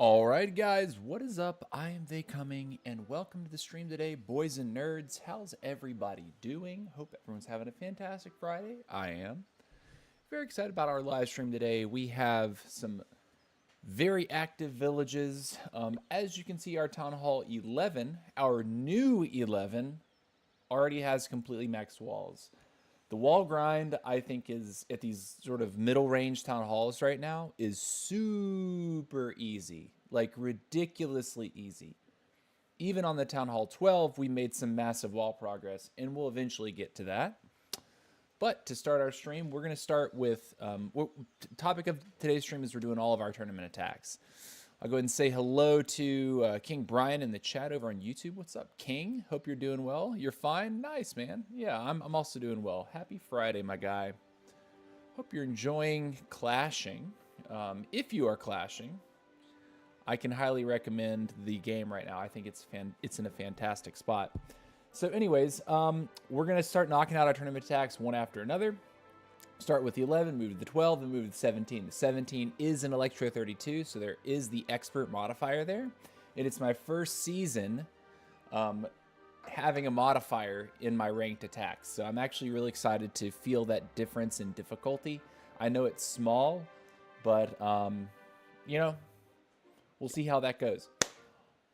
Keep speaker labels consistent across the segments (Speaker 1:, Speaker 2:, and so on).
Speaker 1: Alright guys, what is up? I am They Coming, and welcome to the stream today, boys and nerds. How's everybody doing? Hope everyone's having a fantastic Friday. I am. Very excited about our live stream today. We have some very active villages. As you can see, our Town Hall 11, our new 11, already has completely maxed walls. The wall grind, I think, is at these sort of middle range town halls right now is super easy, like ridiculously easy. Even on the Town Hall 12, we made some massive wall progress, and we'll eventually get to that. But to start our stream, we're going to start with, topic of today's stream is we're doing all of our tournament attacks. I'll go ahead and say hello to King Brian in the chat over on YouTube. What's up, King? Hope you're doing well. You're fine? Nice, man. Yeah, I'm also doing well. Happy Friday, my guy. Hope you're enjoying clashing. If you are clashing, I can highly recommend the game right now. I think it's in a fantastic spot. So anyways, we're going to start knocking out our tournament attacks one after another. Start with the 11, move to the 12, and move to the 17. The 17 is an Electro 32, so there is the expert modifier there. And it's my first season having a modifier in my ranked attacks. So I'm actually really excited to feel that difference in difficulty. I know it's small, but, you know, we'll see how that goes.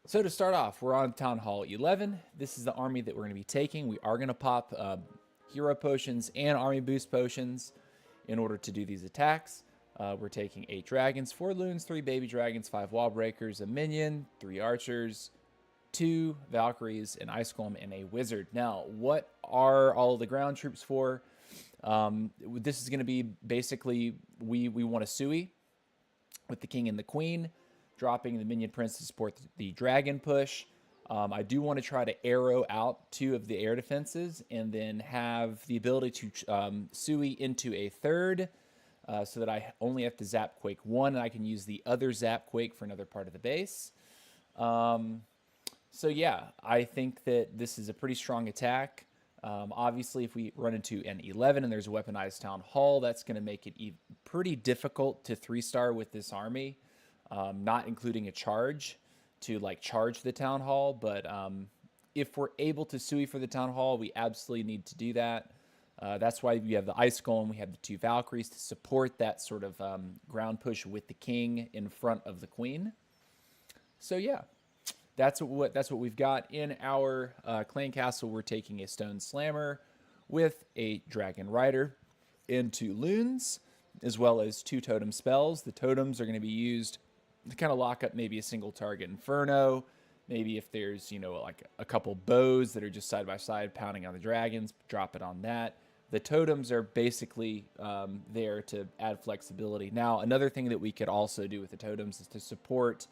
Speaker 1: So to start off, we're on Town Hall 11. This is the army that we're going to be taking. We are going to pop hero potions and army boost potions in order to do these attacks. We're taking 8 dragons, 4 loons, 3 baby dragons, 5 wall breakers, a minion, 3 archers, 2 valkyries, an ice golem, and a wizard. Now, what are all the ground troops for? This is going to be basically, we want a Sui with the king and the queen, dropping the minion prince to support the dragon push. I do want to try to arrow out 2 of the air defenses and then have the ability to Sui into a third so that I only have to zap Quake 1 and I can use the other zap Quake for another part of the base. So yeah, I think that this is a pretty strong attack. Obviously, if we run into an 11 and there's a weaponized town hall, that's going to make it pretty difficult to 3-star with this army, not including a charge to like charge the town hall, but if we're able to Sui for the town hall, we absolutely need to do that. That's why we have the ice golem, we have the 2 valkyries to support that sort of ground push with the king in front of the queen. So yeah, that's what we've got in our clan castle. We're taking a stone slammer with a dragon rider and 2 loons, as well as 2 totem spells. The totems are going to be used to kind of lock up maybe a single target inferno, maybe if there's, you know, like a couple bows that are just side by side pounding on the dragons, drop it on that. The totems are basically there to add flexibility. Now, another thing that we could also do with the totems is to support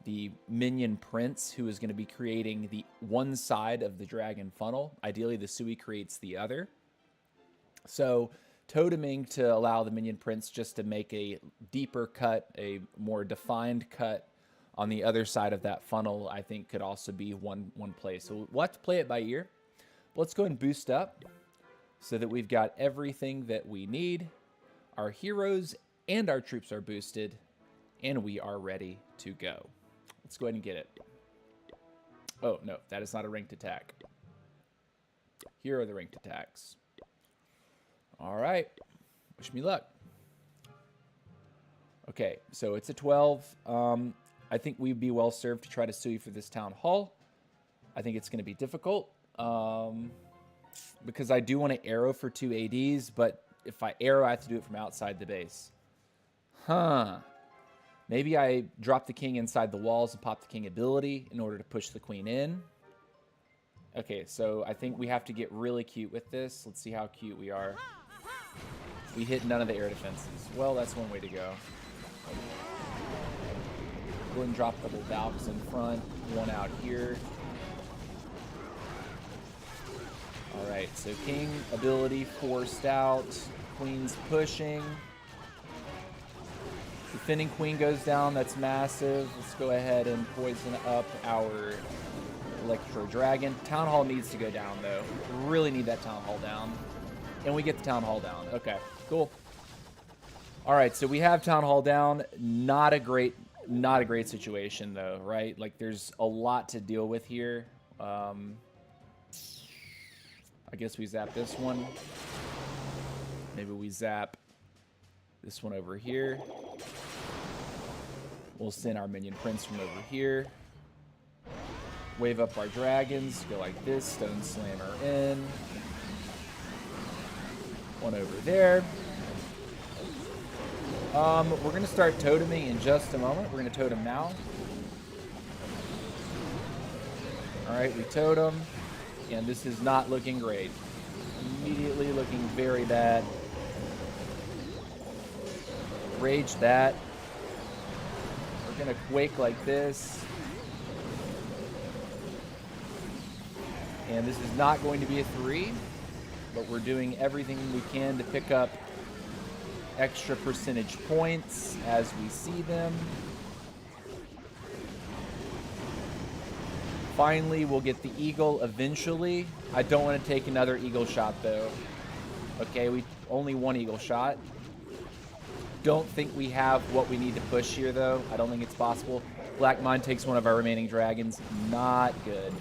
Speaker 1: the minion prince, who is going to be creating the one side of the dragon funnel. Ideally, the Sui creates the other. So toteming to allow the minion prince just to make a deeper cut, a more defined cut on the other side of that funnel, I think could also be one play. So we'll have to play it by ear. Let's go and boost up so that we've got everything that we need. Our heroes and our troops are boosted, and we are ready to go. Let's go ahead and get it. Oh, no, that is not a ranked attack. Here are the ranked attacks. All right. Wish me luck. Okay, so it's a 12. I think we'd be well served to try to Sui for this town hall. I think it's going to be difficult because I do want to arrow for 2 ADs, but if I arrow, I have to do it from outside the base. Huh. Maybe I drop the king inside the walls and pop the king ability in order to push the queen in. Okay, so I think we have to get really cute with this. Let's see how cute we are. We hit none of the air defenses. Well, that's one way to go. Go ahead and drop a couple Valks in front. One out here. Alright, so king ability forced out. Queen's pushing. Defending queen goes down. That's massive. Let's go ahead and poison up our Electro Dragon. Town Hall needs to go down, though. We really need that Town Hall down. And we get the Town Hall down. Okay, cool. All right, so we have Town Hall down. Not a great Not a great situation, though, right? Like, there's a lot to deal with here. I guess we zap this one. Maybe we zap this one over here. We'll send our minion prince from over here. Wave up our dragons. Go like this. Stone Slammer in. One over there. We're going to start toteming in just a moment. We're going to totem now. Alright, we totem. And this is not looking great. Immediately looking very bad. Rage that. We're going to quake like this. And this is not going to be a 3. But we're doing everything we can to pick up extra percentage points as we see them. Finally, we'll get the eagle eventually. I don't want to take another eagle shot, though. Okay, we only one eagle shot. Don't think we have what we need to push here, though. I don't think it's possible. Black Mind takes one of our remaining dragons. Not good.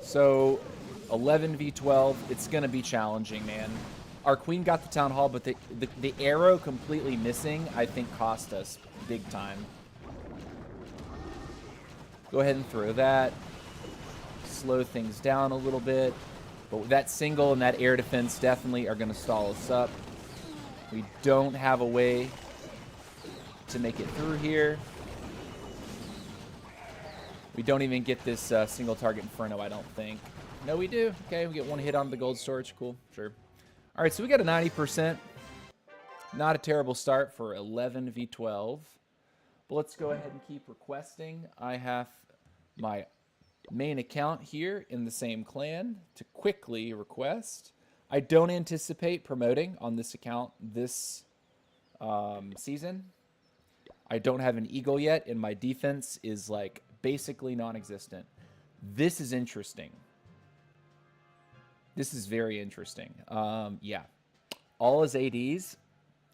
Speaker 1: So, 11v12. It's going to be challenging, man. Our queen got the town hall, but the arrow completely missing, I think, cost us big time. Go ahead and throw that. Slow things down a little bit. But that single and that air defense definitely are going to stall us up. We don't have a way to make it through here. We don't even get this single target Inferno, I don't think. No, we do. Okay, we get one hit on the gold storage. Cool, sure. All right, so we got a 90%. Not a terrible start for 11v12. But let's go ahead and keep requesting. I have my main account here in the same clan to quickly request. I don't anticipate promoting on this account this season. I don't have an eagle yet, and my defense is like basically non-existent. This is interesting. This is very interesting. Yeah. All his ADs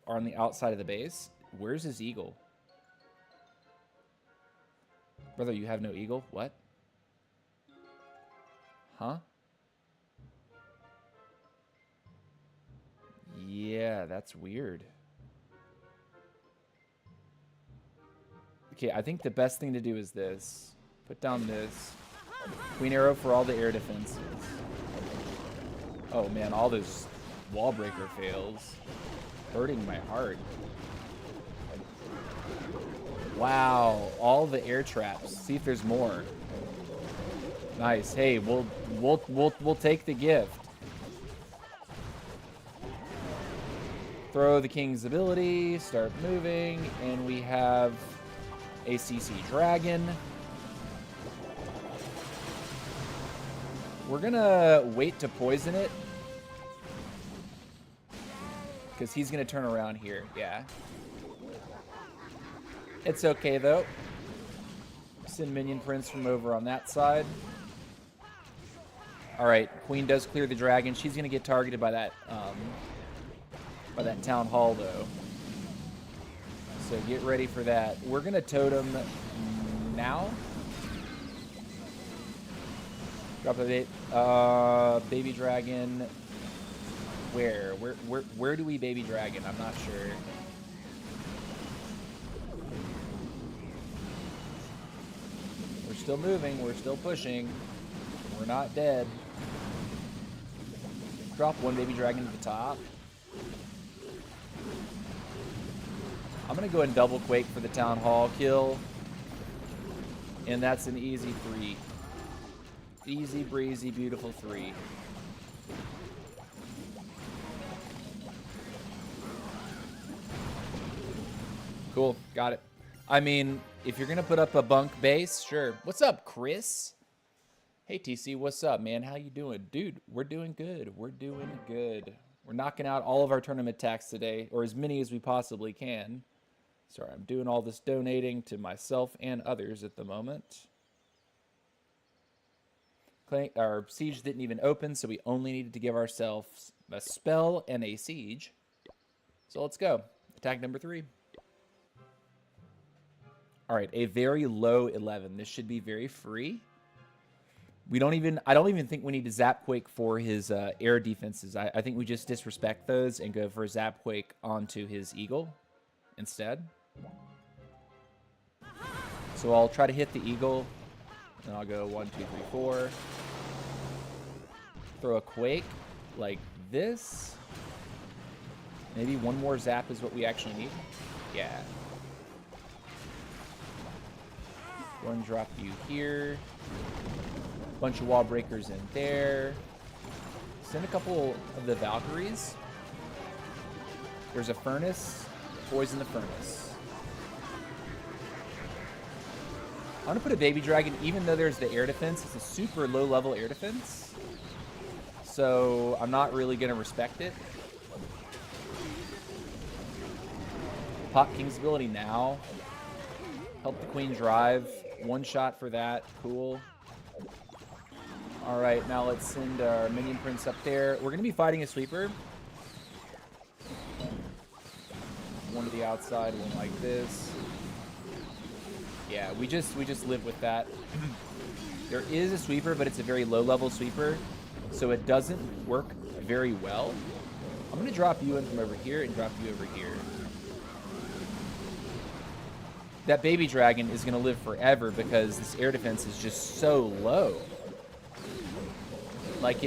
Speaker 1: are on the outside of the base. Where's his eagle? Brother, you have no eagle? What? Huh? Yeah, that's weird. Okay, I think the best thing to do is this. Put down this. Queen arrow for all the air defenses. Oh man, all those wall breaker fails. Hurting my heart. Wow, all the air traps. See if there's more. Nice. Hey, we'll take the gift. Throw the king's ability, start moving, and we have a CC dragon. We're gonna wait to poison it because he's gonna turn around here. Yeah. It's okay though. Send minion prince from over on that side. All right, queen does clear the dragon. She's gonna get targeted by that town hall though. So get ready for that. We're gonna totem now. Drop the baby dragon. Where do we baby dragon? I'm not sure. We're still moving. We're still pushing. We're not dead. Drop one baby dragon to the top. I'm gonna go and double quake for the town hall kill. And that's an easy 3. Easy breezy, beautiful 3. Cool, got it. I mean, if you're gonna put up a bunk base, sure. What's up, Chris? Hey TC, what's up, man? How you doing? Dude, we're doing good. We're doing good. We're knocking out all of our tournament attacks today, or as many as we possibly can. Sorry, I'm doing all this donating to myself and others at the moment. Our siege didn't even open, so we only needed to give ourselves a spell and a siege. So let's go. Attack number 3. All right, a very low 11. This should be very free. I don't even think we need to Zap Quake for his air defenses. I think we just disrespect those and go for Zap Quake onto his Eagle instead. So I'll try to hit the Eagle, and I'll go 1, 2, 3, 4. Throw a Quake like this. Maybe one more Zap is what we actually need. Yeah. One drop you here. Bunch of wall breakers in there. Send a couple of the Valkyries. There's a furnace. Poison the furnace. I'm going to put a baby dragon, even though there's the air defense. It's a super low level air defense. So I'm not really going to respect it. Pop King's ability now. Help the Queen drive. One shot for that. Cool. All right, now let's send our Minion Prince up there. We're going to be fighting a sweeper. One to the outside, one like this. Yeah, we just live with that. There is a sweeper, but it's a very low-level sweeper, so it doesn't work very well. I'm going to drop you in from over here and drop you over here. That baby dragon is going to live forever because this air defense is just so low. Like,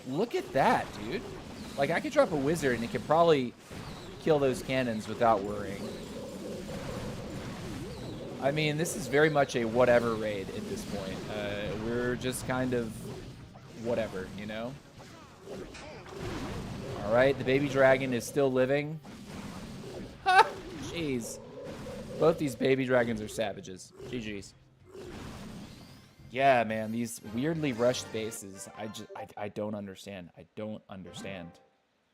Speaker 1: look at that, dude. Like, I could drop a wizard and it could probably kill those cannons without worrying. I mean, this is very much a whatever raid at this point. We're just kind of whatever, you know? All right, the baby dragon is still living. Ha! Jeez. Both these baby dragons are savages. GG's. Yeah, man, these weirdly rushed bases, I don't understand. I don't understand.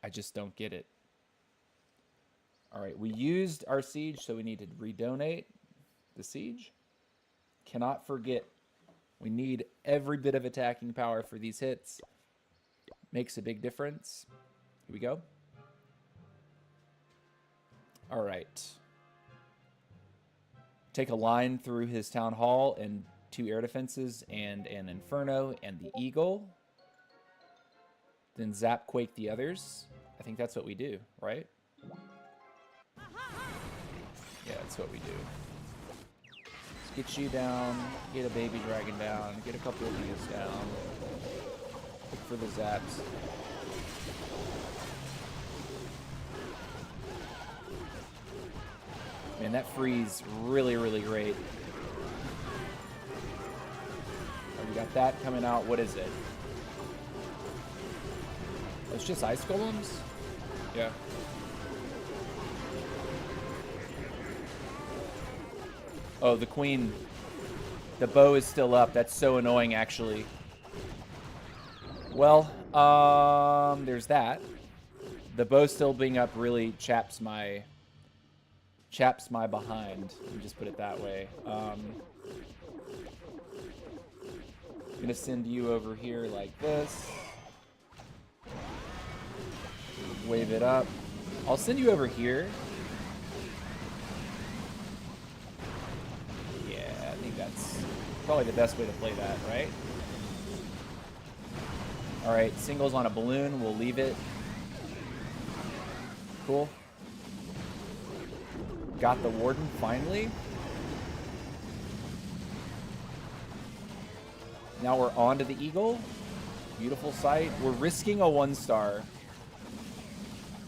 Speaker 1: I just don't get it. All right, we used our siege, so we need to redonate the siege. Cannot forget, we need every bit of attacking power for these hits. Makes a big difference. Here we go. All right. Take a line through his town hall and 2 air defenses and an Inferno and the Eagle. Then Zap Quake the others. I think that's what we do, right? Yeah, that's what we do. Let's get you down, get a baby dragon down, get a couple of these down. Look for the zaps. Man, that freeze really, really great. We got that coming out. What is it? It's just ice golems? Yeah. Oh, the queen. The bow is still up. That's so annoying, actually. Well, there's that. The bow still being up really chaps my behind. Let me just put it that way. I'm gonna send you over here like this. Wave it up. I'll send you over here. Yeah, I think that's probably the best way to play that, right? All right, singles on a balloon. We'll leave it. Cool. Got the warden finally. Now we're on to the eagle. Beautiful sight. We're risking a 1-star.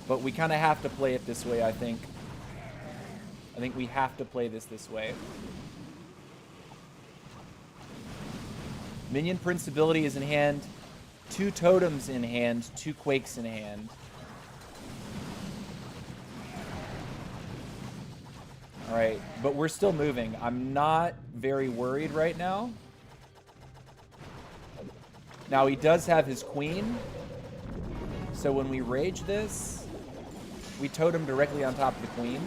Speaker 1: But we kind of have to play it this way, I think. I think we have to play this way. Minion Prince ability is in hand. 2 totems in hand. 2 quakes in hand. Alright, but we're still moving. I'm not very worried right now. Now, he does have his queen. So when we rage this, we totem directly on top of the queen.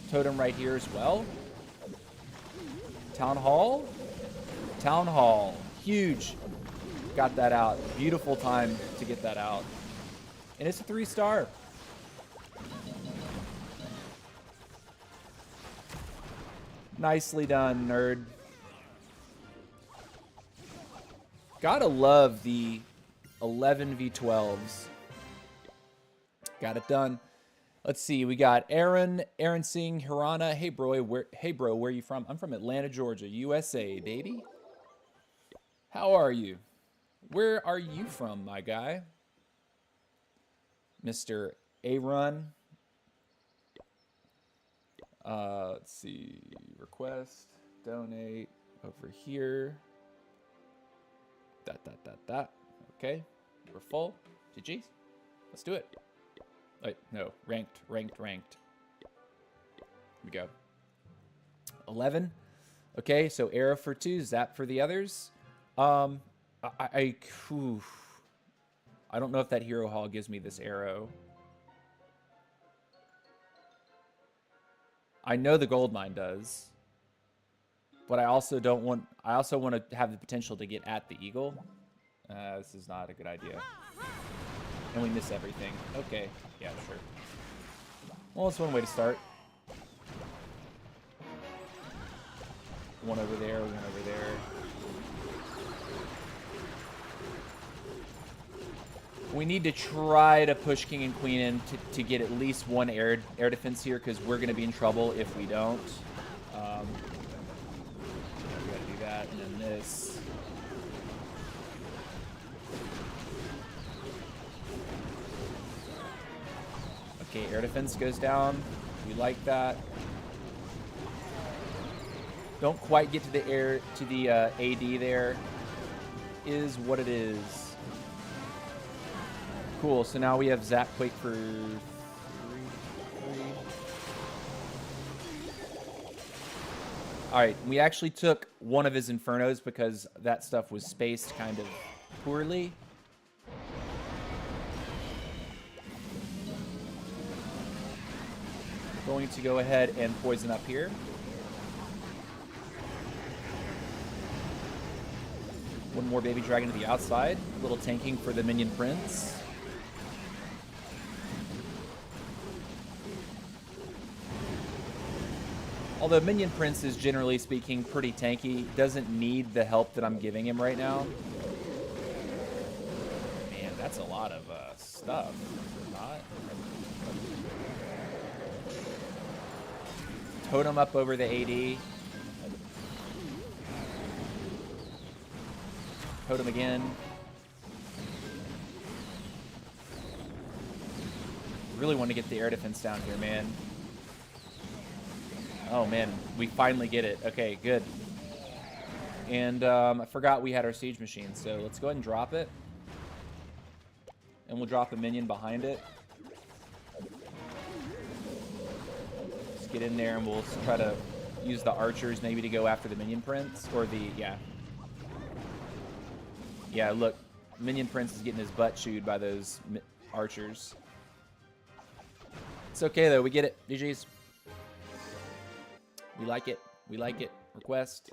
Speaker 1: Totem right here as well. Town Hall. Town Hall. Huge. Got that out. Beautiful time to get that out. And it's a 3-star. Nicely done, nerd. Gotta love the 11 v12s. Got it done. Let's see. We got Aaron Singh, Hirana. Hey bro, where are you from? I'm from Atlanta, Georgia, USA, baby. How are you? Where are you from, my guy? Mr. Aaron. Let's see. Request, donate over here. Okay, we're full. GG's. Let's do it. Wait, no, ranked. Here we go. 11. Okay, so arrow for 2, zap for the others. I don't know if that hero hall gives me this arrow. I know the gold mine does, but I also don't want. I also want to have the potential to get at the eagle. This is not a good idea. And we miss everything. Okay, yeah, sure. Well, it's one way to start. One over there, one over there. We need to try to push king and queen in to get at least one air defense here, because we're going to be in trouble if we don't. We got to do that, and then this. Okay, air defense goes down. We like that. Don't quite get to the AD there. Is what it is. Cool, so now we have Zap Quake for 3. Alright, we actually took one of his Infernos because that stuff was spaced kind of poorly. We're going to go ahead and poison up here. One more baby dragon to the outside. A little tanking for the minion prince. Although Minion Prince is, generally speaking, pretty tanky, doesn't need the help that I'm giving him right now. Man, that's a lot of stuff. Not. Totem up over the AD. Totem again. Really want to get the air defense down here, man. Oh, man, we finally get it. Okay, good. And I forgot we had our siege machine, so let's go ahead and drop it. And we'll drop a minion behind it. Let's get in there, and we'll try to use the archers maybe to go after the minion prince. Or the, yeah. Yeah, look, minion prince is getting his butt chewed by those archers. It's okay, though. We get it. GG's. We like it. We like it. Request.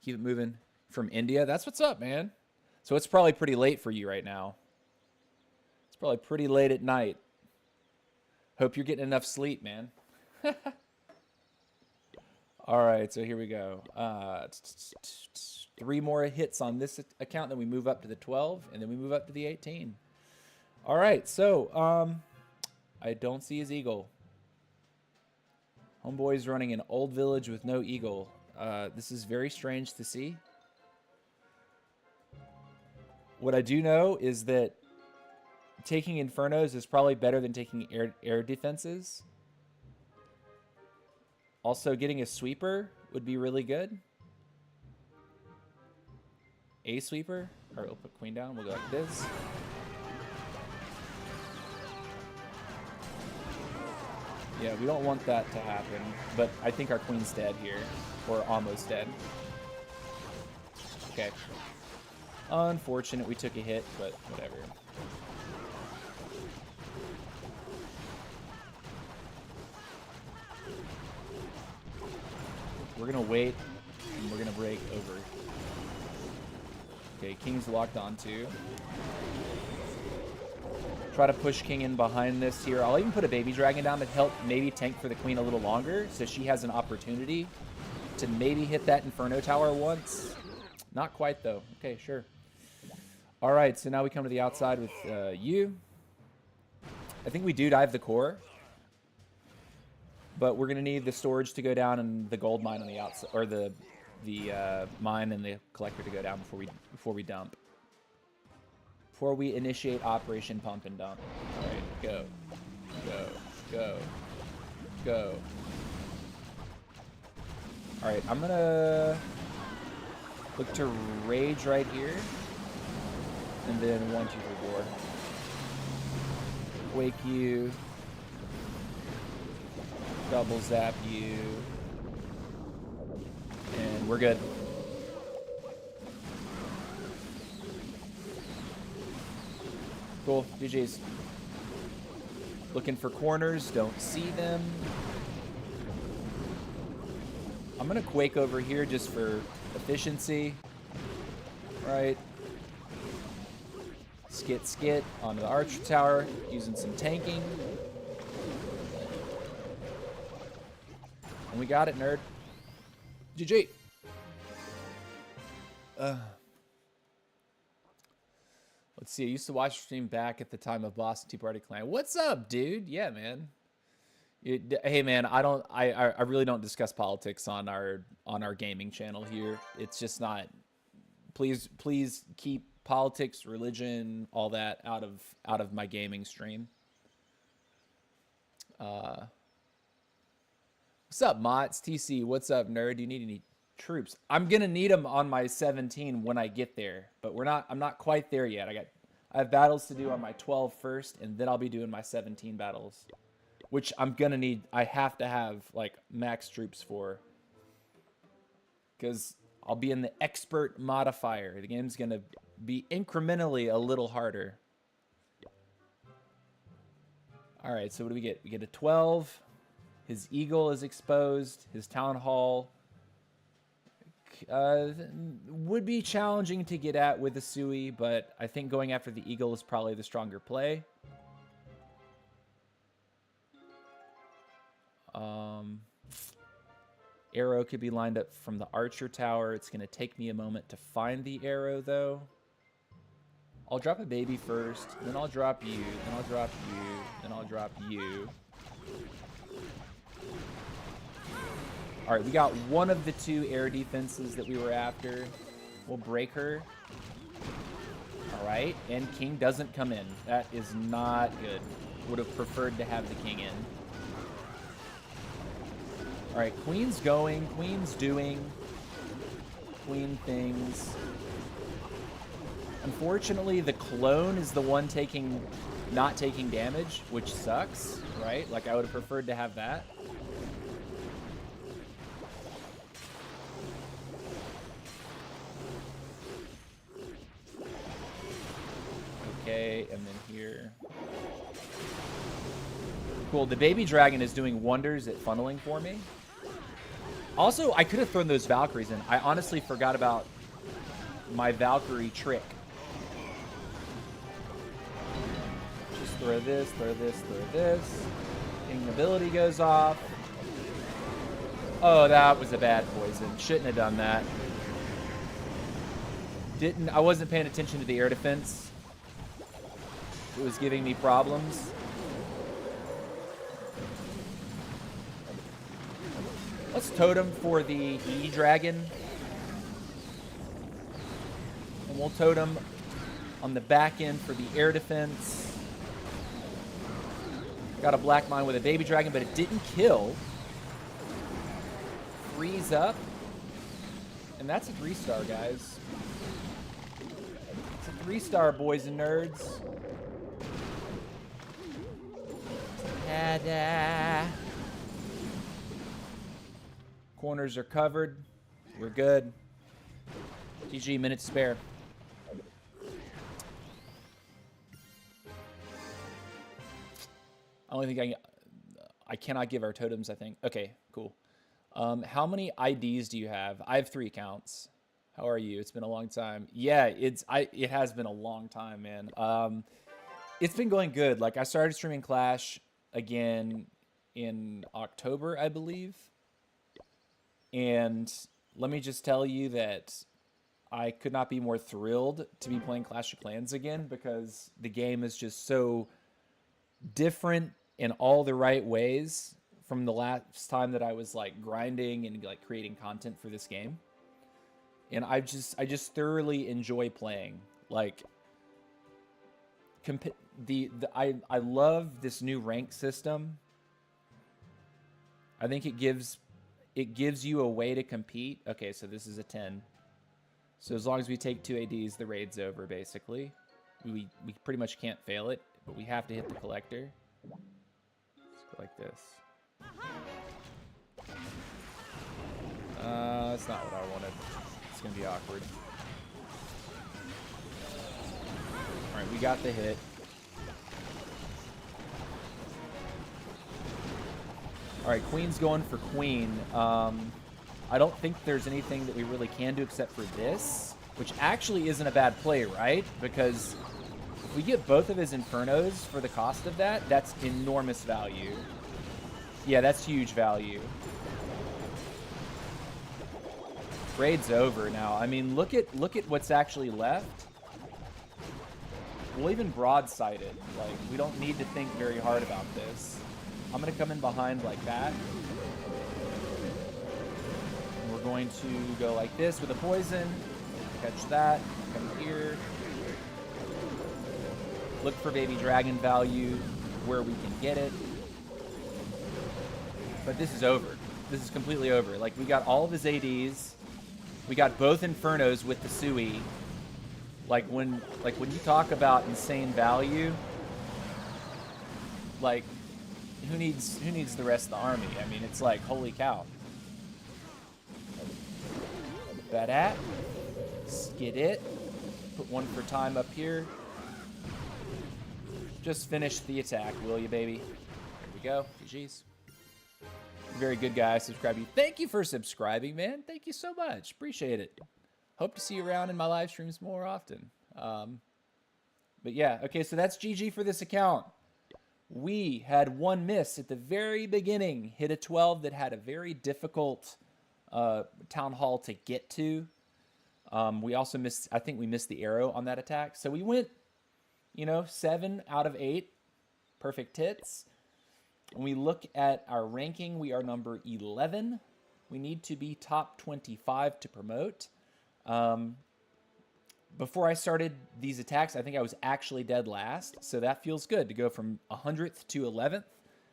Speaker 1: Keep it moving. From India? That's what's up, man. So it's probably pretty late for you right now. It's probably pretty late at night. Hope you're getting enough sleep, man. All right, so here we go. 3 more hits on this account, then we move up to the 12, and then we move up to the 18. All right, so I don't see his eagle. Homeboy's running an old village with no eagle. This is very strange to see. What I do know is that taking Infernos is probably better than taking air defenses. Also, getting a sweeper would be really good. A sweeper. All right, we'll put queen down. We'll go like this. Yeah, we don't want that to happen, but I think our queen's dead here, or almost dead. Okay. Unfortunate we took a hit, but whatever. We're gonna wait, and we're gonna break over. Okay, king's locked on too. Try to push king in behind this here. I'll even put a baby dragon down to help maybe tank for the queen a little longer, so she has an opportunity to maybe hit that Inferno Tower once. Not quite, though. Okay, sure. All right, so now we come to the outside with you. I think we do dive the core. But we're going to need the storage to go down and the gold mine on the outside, or the mine and the collector to go down before we dump. Before we initiate Operation Pump and Dump. All right, go, go, go, go. All right, I'm gonna look to rage right here, and then 1, 2, 3, 4. Wake you. Double zap you. And we're good. Cool. GG's. Looking for corners. Don't see them. I'm going to Quake over here just for efficiency. Right. Skit onto the Archer Tower. Using some tanking. And we got it, nerd. GG. Let's see. I used to watch the stream back at the time of Boston Tea Party Clan. What's up, dude? Yeah, man. Hey, man. I really don't discuss politics on our gaming channel here. It's just not. Please keep politics, religion, all that out of my gaming stream. What's up, Mots? TC, what's up, nerd? Do you need any troops? I'm gonna need them on my 17 when I get there, but I'm not quite there yet. I have battles to do on my 12 first, and then I'll be doing my 17 battles, which I'm gonna need. I have to have like max troops for, because I'll be in the expert modifier. The game's gonna be incrementally a little harder. All right, so what do we get? We get a 12. His eagle is exposed. His town hall would be challenging to get at with a Sui, but I think going after the eagle is probably the stronger play. Arrow could be lined up from the Archer Tower. It's going to take me a moment to find the arrow, though. I'll drop a baby first, then I'll drop you, then I'll drop you, then I'll drop you. All right, we got one of the 2 air defenses that we were after. We'll break her. All right, and king doesn't come in. That is not good. Would have preferred to have the king in. All right, queen's going, queen's doing queen things. Unfortunately, the clone is the one not taking damage, which sucks, right? Like, I would have preferred to have that. Okay, and then here. Cool, the baby dragon is doing wonders at funneling for me. Also, I could have thrown those Valkyries in. I honestly forgot about my Valkyrie trick. Just throw this, throw this, throw this. King ability goes off. Oh, that was a bad poison. Shouldn't have done that. I wasn't paying attention to the air defense. It was giving me problems. Let's totem for the E-Dragon. And we'll totem on the back end for the air defense. Got a black mine with a baby dragon, but it didn't kill. Freeze up. And that's a 3-star, guys. It's a 3-star, boys and nerds. Ta-da. Corners are covered. We're good. GG, minutes spare. I only think I cannot give our totems, I think. Okay, cool. How many IDs do you have? I have 3 accounts. How are you? It's been a long time. Yeah, it has been a long time, man. It's been going good. Like, I started streaming Clash again in October, I believe. And let me just tell you that I could not be more thrilled to be playing Clash of Clans again, because the game is just so different in all the right ways from the last time that I was like grinding and like creating content for this game. And I just thoroughly enjoy playing. Like I love this new rank system. I think it gives you a way to compete. Okay, so this is a 10. So as long as we take 2 ADs, the raid's over, basically. We pretty much can't fail it, but we have to hit the collector. Let's go like this. That's not what I wanted. It's going to be awkward. Alright, we got the hit. Alright, Queen's going for Queen. I don't think there's anything that we really can do except for this, which actually isn't a bad play, right? Because if we get both of his Infernos for the cost of that, that's enormous value. Yeah, that's huge value. Raid's over now. I mean, look at what's actually left. We'll even broadside it. Like, we don't need to think very hard about this. I'm going to come in behind like that. And we're going to go like this with a poison. Catch that. Come here. Look for baby dragon value where we can get it. But this is over. This is completely over. Like, we got all of his ADs. We got both Infernos with the Sui. Like when you talk about insane value, like who needs the rest of the army? I mean, it's like, holy cow. That at. Skid it. Put one for time up here. Just finish the attack, will you, baby? There we go. GG's. Very good guy. Subscribe you. Thank you for subscribing, man. Thank you so much. Appreciate it. Hope to see you around in my live streams more often. But yeah, okay, so that's GG for this account. We had one miss at the very beginning. Hit a 12 that had a very difficult town hall to get to. We also missed, I think we missed the arrow on that attack. So we went, 7 out of 8. Perfect hits. When we look at our ranking, we are number 11. We need to be top 25 to promote. Before I started these attacks, I think I was actually dead last. So that feels good to go from 100th to 11th.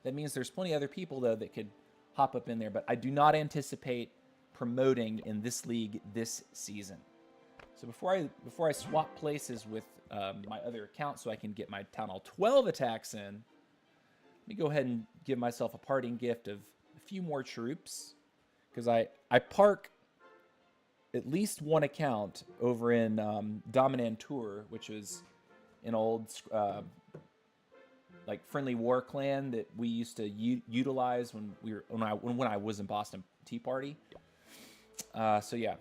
Speaker 1: That means there's plenty of other people, though, that could hop up in there. But I do not anticipate promoting in this league this season. So before I swap places with my other account so I can get my Town Hall 12 attacks in, let me go ahead and give myself a parting gift of a few more troops. Because I park at least one account over in Dominantur, which was an old like friendly war clan that we used to utilize when I was in Boston Tea Party. So yeah.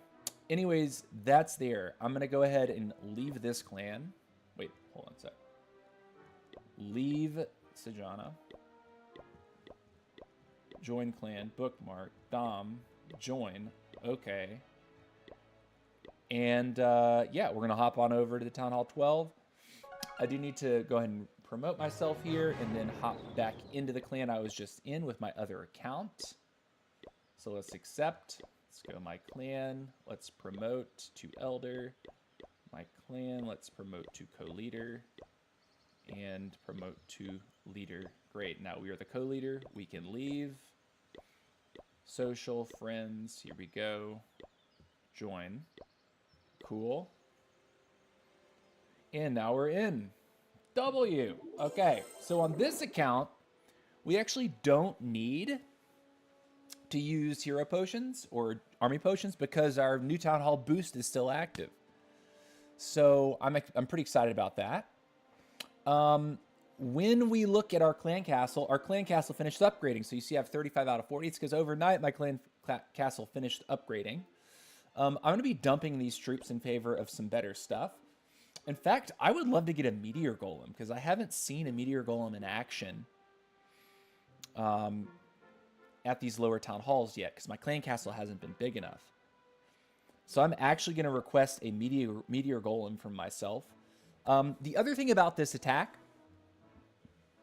Speaker 1: Anyways, that's there. I'm gonna go ahead and leave this clan. Wait, hold on a sec. Leave Sejana. Join clan, bookmark, Dom, join, okay. And yeah, we're gonna hop on over to the Town Hall 12. I do need to go ahead and promote myself here and then hop back into the clan I was just in with my other account. So let's accept. Let's go my clan. Let's promote to elder. My clan, let's promote to co-leader. And promote to leader. Great, now we are the co-leader. We can leave. Social, friends, here we go. Join. Cool. And now we're in. W. Okay, so on this account, we actually don't need to use hero potions or army potions because our new Town Hall boost is still active. So I'm pretty excited about that. When we look at our clan castle finished upgrading. So you see I have 35 out of 40. It's because overnight my clan castle finished upgrading. I'm going to be dumping these troops in favor of some better stuff. In fact, I would love to get a meteor golem because I haven't seen a meteor golem in action at these lower town halls yet because my clan castle hasn't been big enough. So I'm actually going to request a meteor golem from myself. The other thing about this attack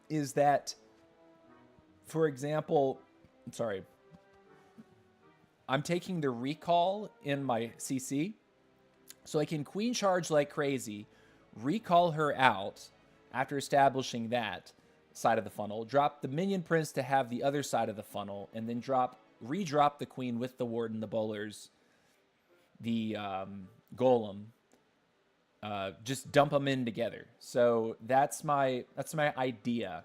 Speaker 1: is that, for example, I'm taking the recall in my CC, so I can queen charge like crazy, recall her out after establishing that side of the funnel, drop the minion prince to have the other side of the funnel, and then redrop the queen with the ward and the bowlers, the golem. Just dump them in together. So that's my idea.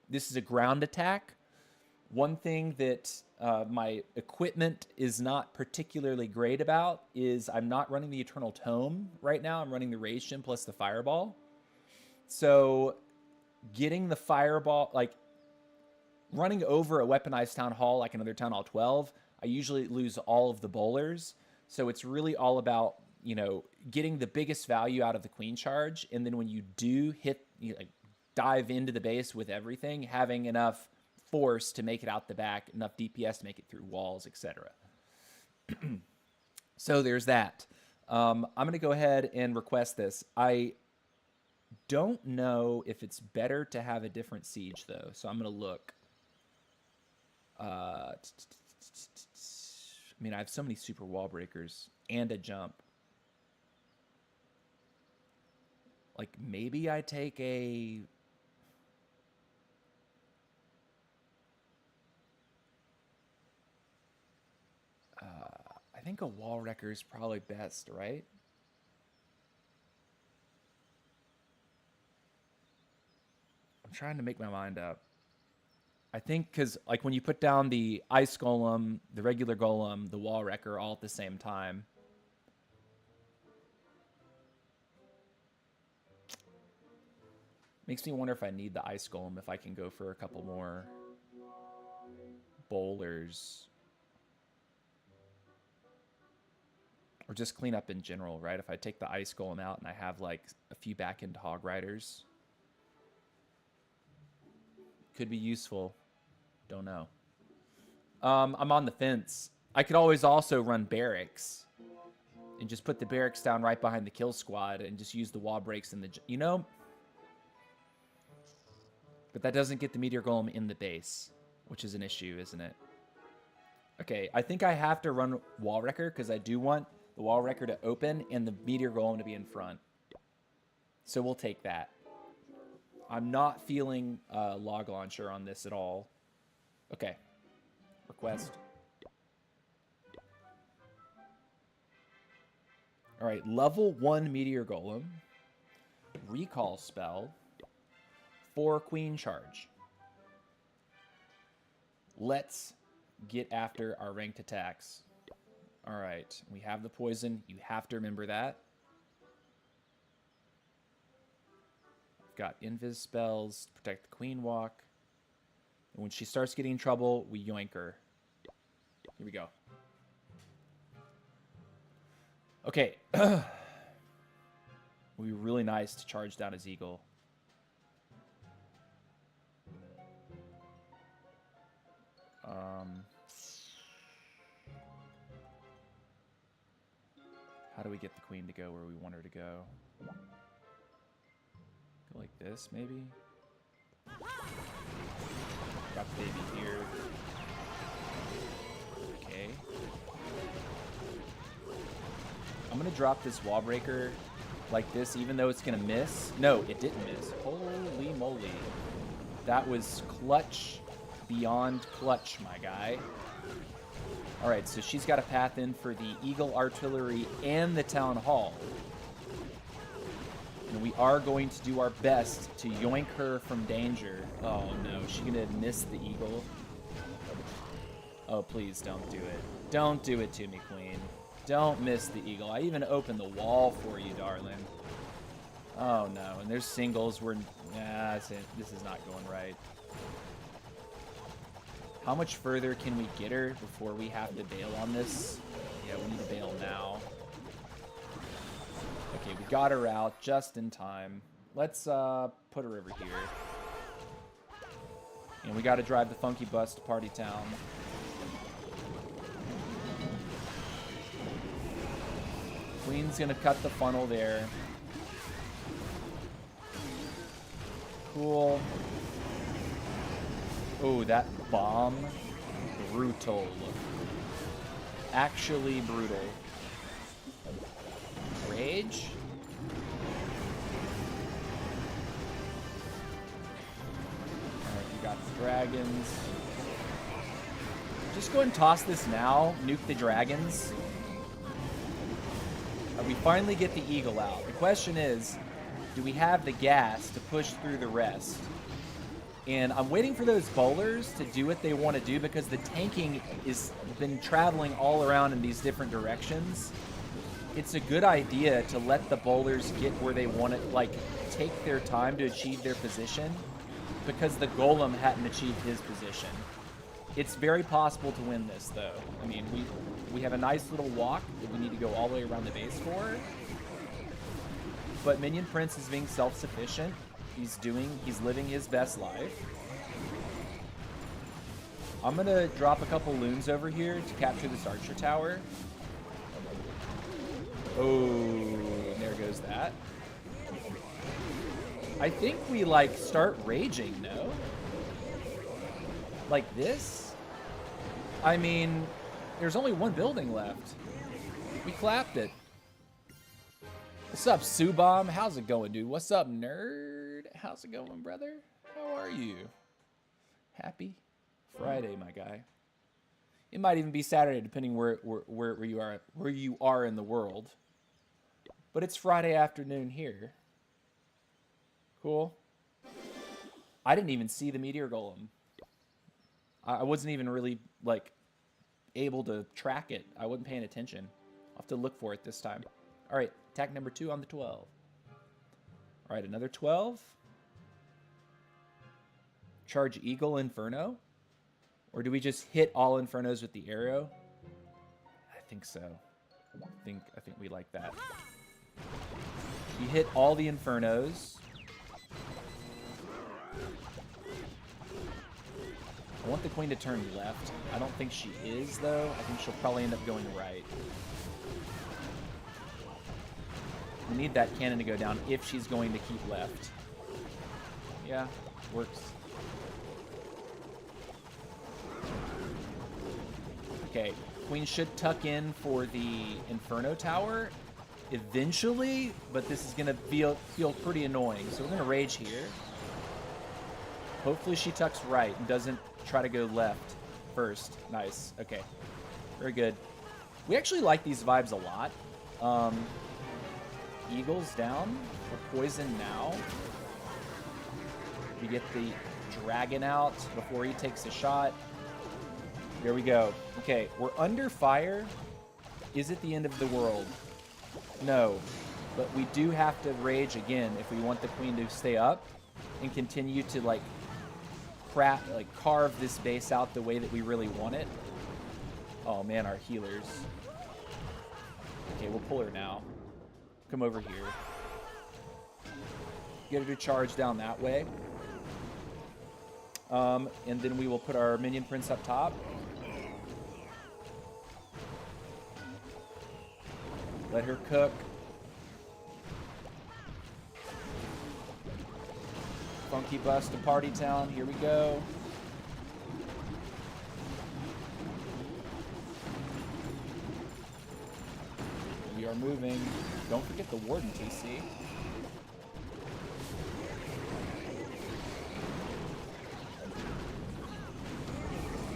Speaker 1: This is a ground attack. One thing that my equipment is not particularly great about is I'm not running the Eternal Tome right now. I'm running the Rage Gem plus the Fireball. So getting the Fireball, like running over a weaponized Town Hall like another Town Hall 12, I usually lose all of the bowlers. So it's really all about, you know, getting the biggest value out of the queen charge. And then when you do hit, like dive into the base with everything, having enough force to make it out the back, enough DPS to make it through walls, etc. So there's that. I'm going to go ahead and request this. I don't know if it's better to have a different siege, though. So I'm going to look. I mean, I have so many super wall breakers and a jump. Like, maybe I take a... I think a wall wrecker is probably best, right? I'm trying to make my mind up. I think because, like, when you put down the ice golem, the regular golem, the wall wrecker all at the same time. Makes me wonder if I need the ice golem, if I can go for a couple more bowlers. Or just clean up in general, right? If I take the ice golem out and I have like a few back-end hog riders. Could be useful. Don't know. I'm on the fence. I could always also run barracks. And just put the barracks down right behind the kill squad and just use the wall breaks in the... You know? But that doesn't get the meteor golem in the base, which is an issue, isn't it? Okay, I think I have to run wall wrecker because I do want the wall wrecker to open and the meteor golem to be in front. So we'll take that. I'm not feeling log launcher on this at all. Okay. Request. All right, level 1 meteor golem. Recall spell. 4 queen charge. Let's get after our ranked attacks. All right, we have the poison. You have to remember that. We've got invis spells, protect the queen walk. And when she starts getting in trouble, we yoink her. Here we go. Okay. It would be really nice to charge down his eagle. How do we get the queen to go where we want her to go? Go like this, maybe? Got the baby here. Okay. I'm gonna drop this wall breaker like this, even though it's gonna miss. No, it didn't miss. Holy moly. That was clutch beyond clutch, my guy. All right, so she's got a path in for the Eagle Artillery and the Town Hall. And we are going to do our best to yoink her from danger. Oh, no. Is she going to miss the Eagle? Oh, please don't do it. Don't do it to me, Queen. Don't miss the Eagle. I even opened the wall for you, darling. Oh, no. And there's singles. Nah, that's it. This is not going right. How much further can we get her before we have to bail on this? Yeah, we need to bail now. Okay, we got her out just in time. Let's put her over here. And we got to drive the funky bus to Party Town. Queen's going to cut the funnel there. Cool. Oh, that bomb. Brutal. Actually brutal. Rage? Alright, we got the dragons. Just go ahead and toss this now. Nuke the dragons. We finally get the eagle out. The question is, do we have the gas to push through the rest? And I'm waiting for those bowlers to do what they want to do because the tanking has been traveling all around in these different directions. It's a good idea to let the bowlers get where they want it, like take their time to achieve their position because the golem hadn't achieved his position. It's very possible to win this though. I mean, we have a nice little walk that we need to go all the way around the base for. But Minion Prince is being self-sufficient. He's living his best life. I'm gonna drop a couple loons over here to capture this archer tower. Oh, there goes that. I think we like start raging, no? Like this? I mean, there's only one building left. We clapped it. What's up, Subom? How's it going, dude? What's up, nerd? How's it going, brother? How are you? Happy Friday, my guy. It might even be Saturday, depending where you are in the world. But it's Friday afternoon here. Cool. I didn't even see the meteor golem. I wasn't even really like able to track it. I wasn't paying attention. I'll have to look for it this time. All right, attack number 2 on the 12. All right, another 12. Charge Eagle Inferno? Or do we just hit all Infernos with the arrow? I think so. I think we like that. You hit all the Infernos. I want the queen to turn left. I don't think she is, though. I think she'll probably end up going right. We need that cannon to go down if she's going to keep left. Yeah, works. Okay, queen should tuck in for the Inferno Tower eventually, but this is going to feel pretty annoying. So we're going to rage here. Hopefully she tucks right and doesn't try to go left first. Nice. Okay. Very good. We actually like these vibes a lot. Eagles down. We're poisoned now. We get the dragon out before he takes a shot. There we go. Okay, we're under fire. Is it the end of the world? No. But we do have to rage again if we want the queen to stay up and continue to like carve this base out the way that we really want it. Oh man, our healers. Okay, we'll pull her now. Come over here. Get her to charge down that way. And then we will put our Minion Prince up top. Let her cook. Funky bus to Party Town. Here we go. We are moving. Don't forget the Warden, TC.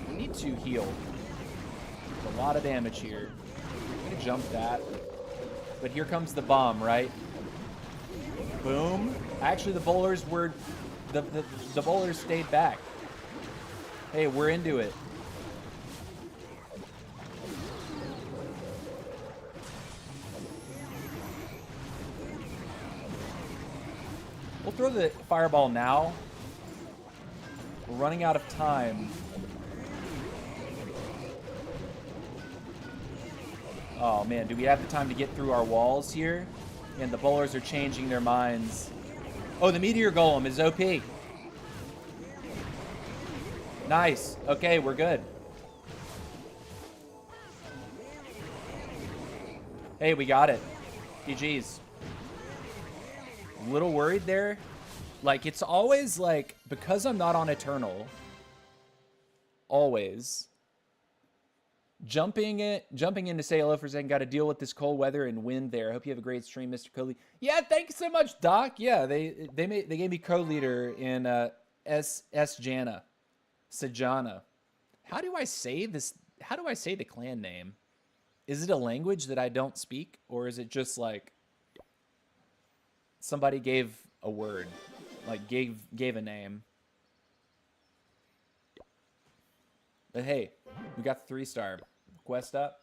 Speaker 1: We need to heal. There's a lot of damage here. I'm gonna jump that. But here comes the bomb, right? Boom. Actually, the bowlers were... The bowlers stayed back. Hey, we're into it. We'll throw the fireball now. We're running out of time. Oh man, do we have the time to get through our walls here? And the bowlers are changing their minds. Oh, the meteor golem is OP. Nice. Okay, we're good. Hey, we got it. GG's. A little worried there. Like, it's always like, because I'm not on Eternal, always, jumping in to say hello for a second, got to deal with this cold weather and wind there. Hope you have a great stream, Mr. Coley. Yeah, thank you so much, Doc. Yeah, they gave me co-leader in Sjana. Sajana. How do I say this? How do I say the clan name? Is it a language that I don't speak, or is it just like somebody gave a word, like gave a name? But hey, we got the 3-star quest up.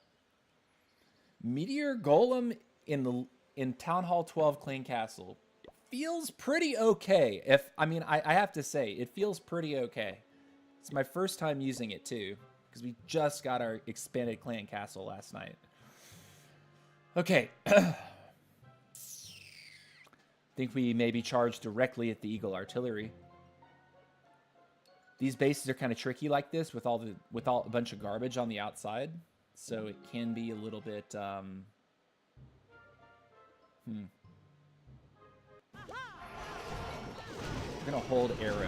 Speaker 1: Meteor Golem in Town Hall 12 Clan Castle feels pretty okay. I have to say it feels pretty okay. It's my first time using it too, because we just got our expanded Clan Castle last night. Okay. Think we maybe charge directly at the Eagle Artillery. These bases are kind of tricky like this with a bunch of garbage on the outside, so it can be a little bit. We're gonna hold arrow.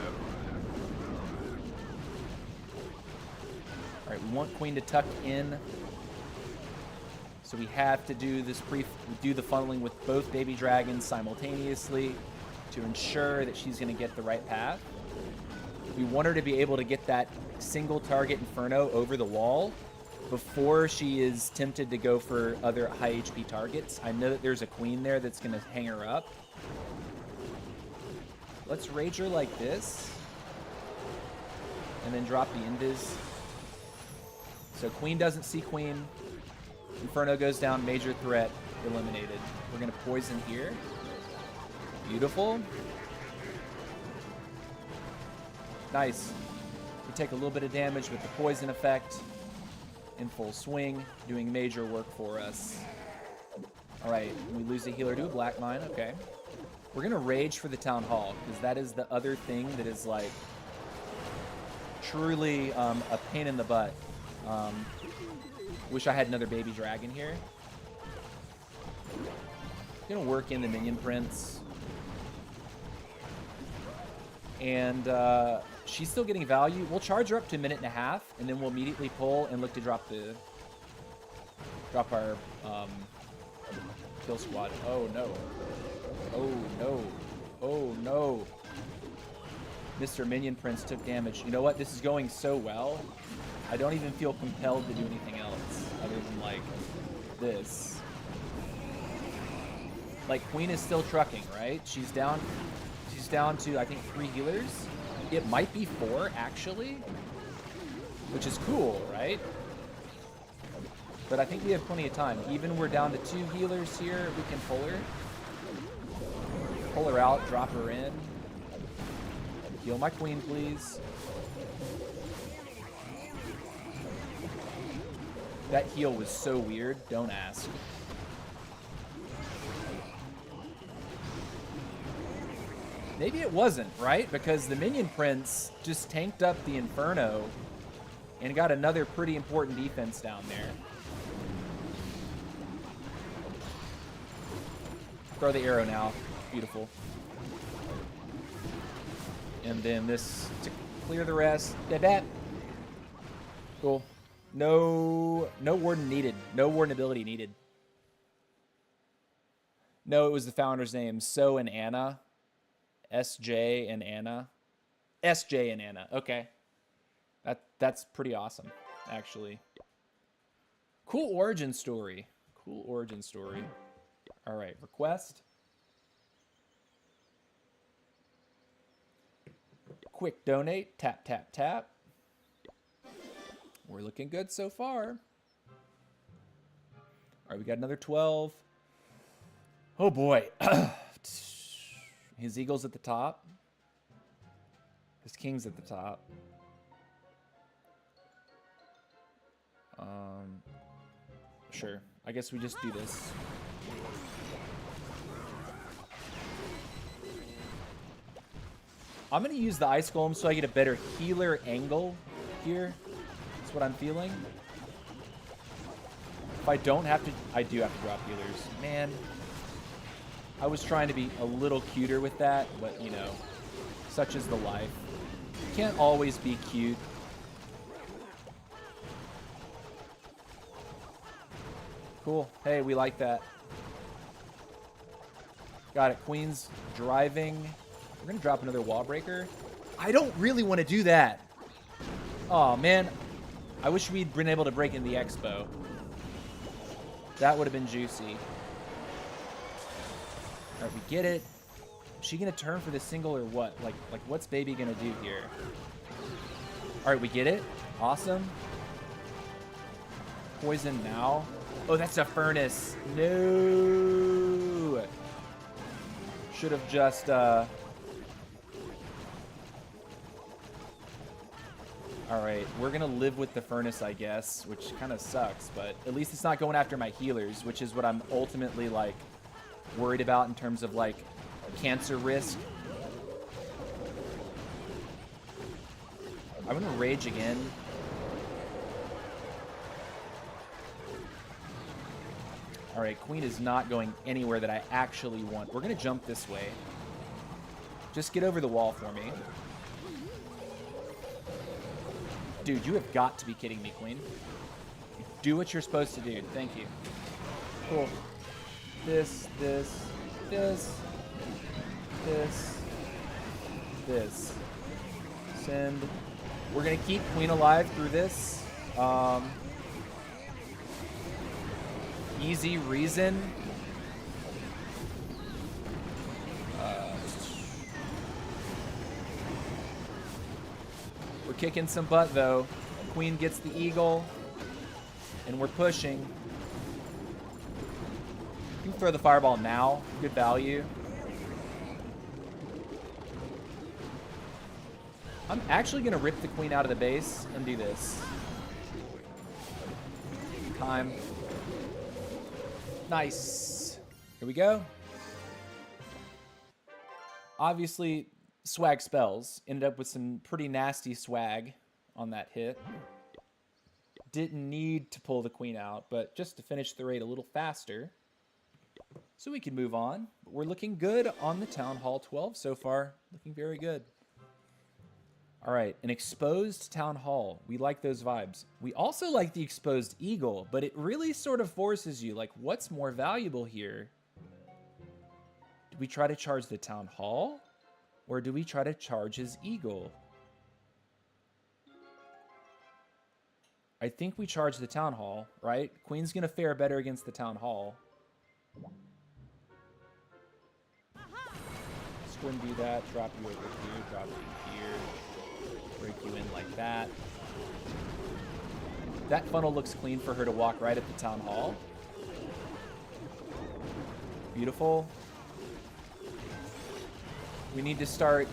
Speaker 1: All right, we want Queen to tuck in, so we have to do this do the funneling with both baby dragons simultaneously to ensure that she's gonna get the right path. We want her to be able to get that single target Inferno over the wall before she is tempted to go for other high HP targets. I know that there's a queen there that's going to hang her up. Let's rage her like this. And then drop the invis. So queen doesn't see queen. Inferno goes down, major threat eliminated. We're going to poison here. Beautiful. Nice. We take a little bit of damage with the poison effect in full swing, doing major work for us. All right, we lose a healer to a black mine. Okay. We're going to rage for the town hall, because that is the other thing that is like truly a pain in the butt. Wish I had another baby dragon here. Going to work in the minion prince. And she's still getting value. We'll charge her up to 1.5 minutes, and then we'll immediately pull and look to drop our kill squad. Oh no. Oh no. Oh no. Mr. Minion Prince took damage. You know what? This is going so well. I don't even feel compelled to do anything else other than like this. Like Queen is still trucking, right? She's down to, I think, 3 healers. It might be 4, actually, which is cool, right? But I think we have plenty of time. Even we're down to 2 healers here, we can pull her. Pull her out, drop her in. Heal my queen, please. That heal was so weird, don't ask. Maybe it wasn't, right? Because the Minion Prince just tanked up the Inferno and got another pretty important defense down there. Throw the arrow now. Beautiful. And then this to clear the rest. That. Cool. No warden needed. No warden ability needed. No, it was the founder's name. So and Anna. SJ and Anna. SJ and Anna. Okay. That's pretty awesome, actually. Cool origin story. Cool origin story. All right, request. Quick donate. Tap, tap, tap. We're looking good so far. All right, we got another 12. Oh, boy. His eagle's at the top. His king's at the top. Sure. I guess we just do this. I'm going to use the Ice Golem so I get a better healer angle here. That's what I'm feeling. If I don't have to, I do have to drop healers. Man, I was trying to be a little cuter with that, but, you know, such is the life. Can't always be cute. Cool. Hey, we like that. Got it. Queen's driving. We're going to drop another wall breaker. I don't really want to do that. Oh, man. I wish we'd been able to break in the expo. That would have been juicy. All right, we get it. Is she going to turn for the single or what? Like what's baby going to do here? All right, we get it. Awesome. Poison now. Oh, that's a furnace. No. Should have just... All right, we're going to live with the furnace, I guess, which kind of sucks, but at least it's not going after my healers, which is what I'm ultimately, like, worried about in terms of, like, cancer risk. I'm going to rage again. All right, Queen is not going anywhere that I actually want. We're going to jump this way. Just get over the wall for me. Dude, you have got to be kidding me, Queen. Do what you're supposed to do. Thank you. Cool. This. Send. We're going to keep Queen alive through this. Easy reason. We're kicking some butt, though. Queen gets the eagle, and we're pushing. You can throw the fireball now. Good value. I'm actually going to rip the Queen out of the base and do this. Time. Nice. Here we go. Obviously, swag spells. Ended up with some pretty nasty swag on that hit. Didn't need to pull the Queen out, but just to finish the raid a little faster. So we can move on. But we're looking good on the Town Hall 12 so far. Looking very good. All right, an exposed Town Hall. We like those vibes. We also like the exposed Eagle, but it really sort of forces you, like, what's more valuable here? Do we try to charge the Town Hall? Or do we try to charge his Eagle? I think we charge the Town Hall, right? Queen's going to fare better against the Town Hall. Let's go and do that. Drop you over here. Drop you here. Break you in like that. That funnel looks clean for her to walk right at the Town Hall. Beautiful. We need to start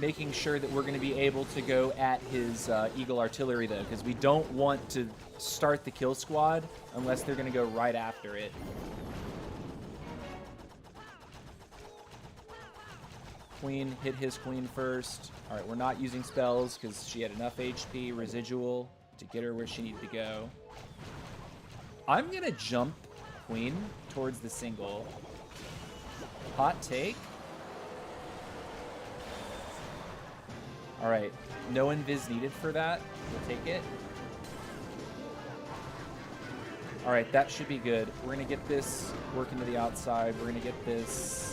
Speaker 1: making sure that we're going to be able to go at his Eagle Artillery, though, because we don't want to start the kill squad unless they're going to go right after it. Queen, hit his Queen first. All right, we're not using spells because she had enough HP residual to get her where she needed to go. I'm going to jump Queen towards the single. Hot take. All right, no invis needed for that. We'll take it. All right, that should be good. We're going to get this working to the outside. We're going to get this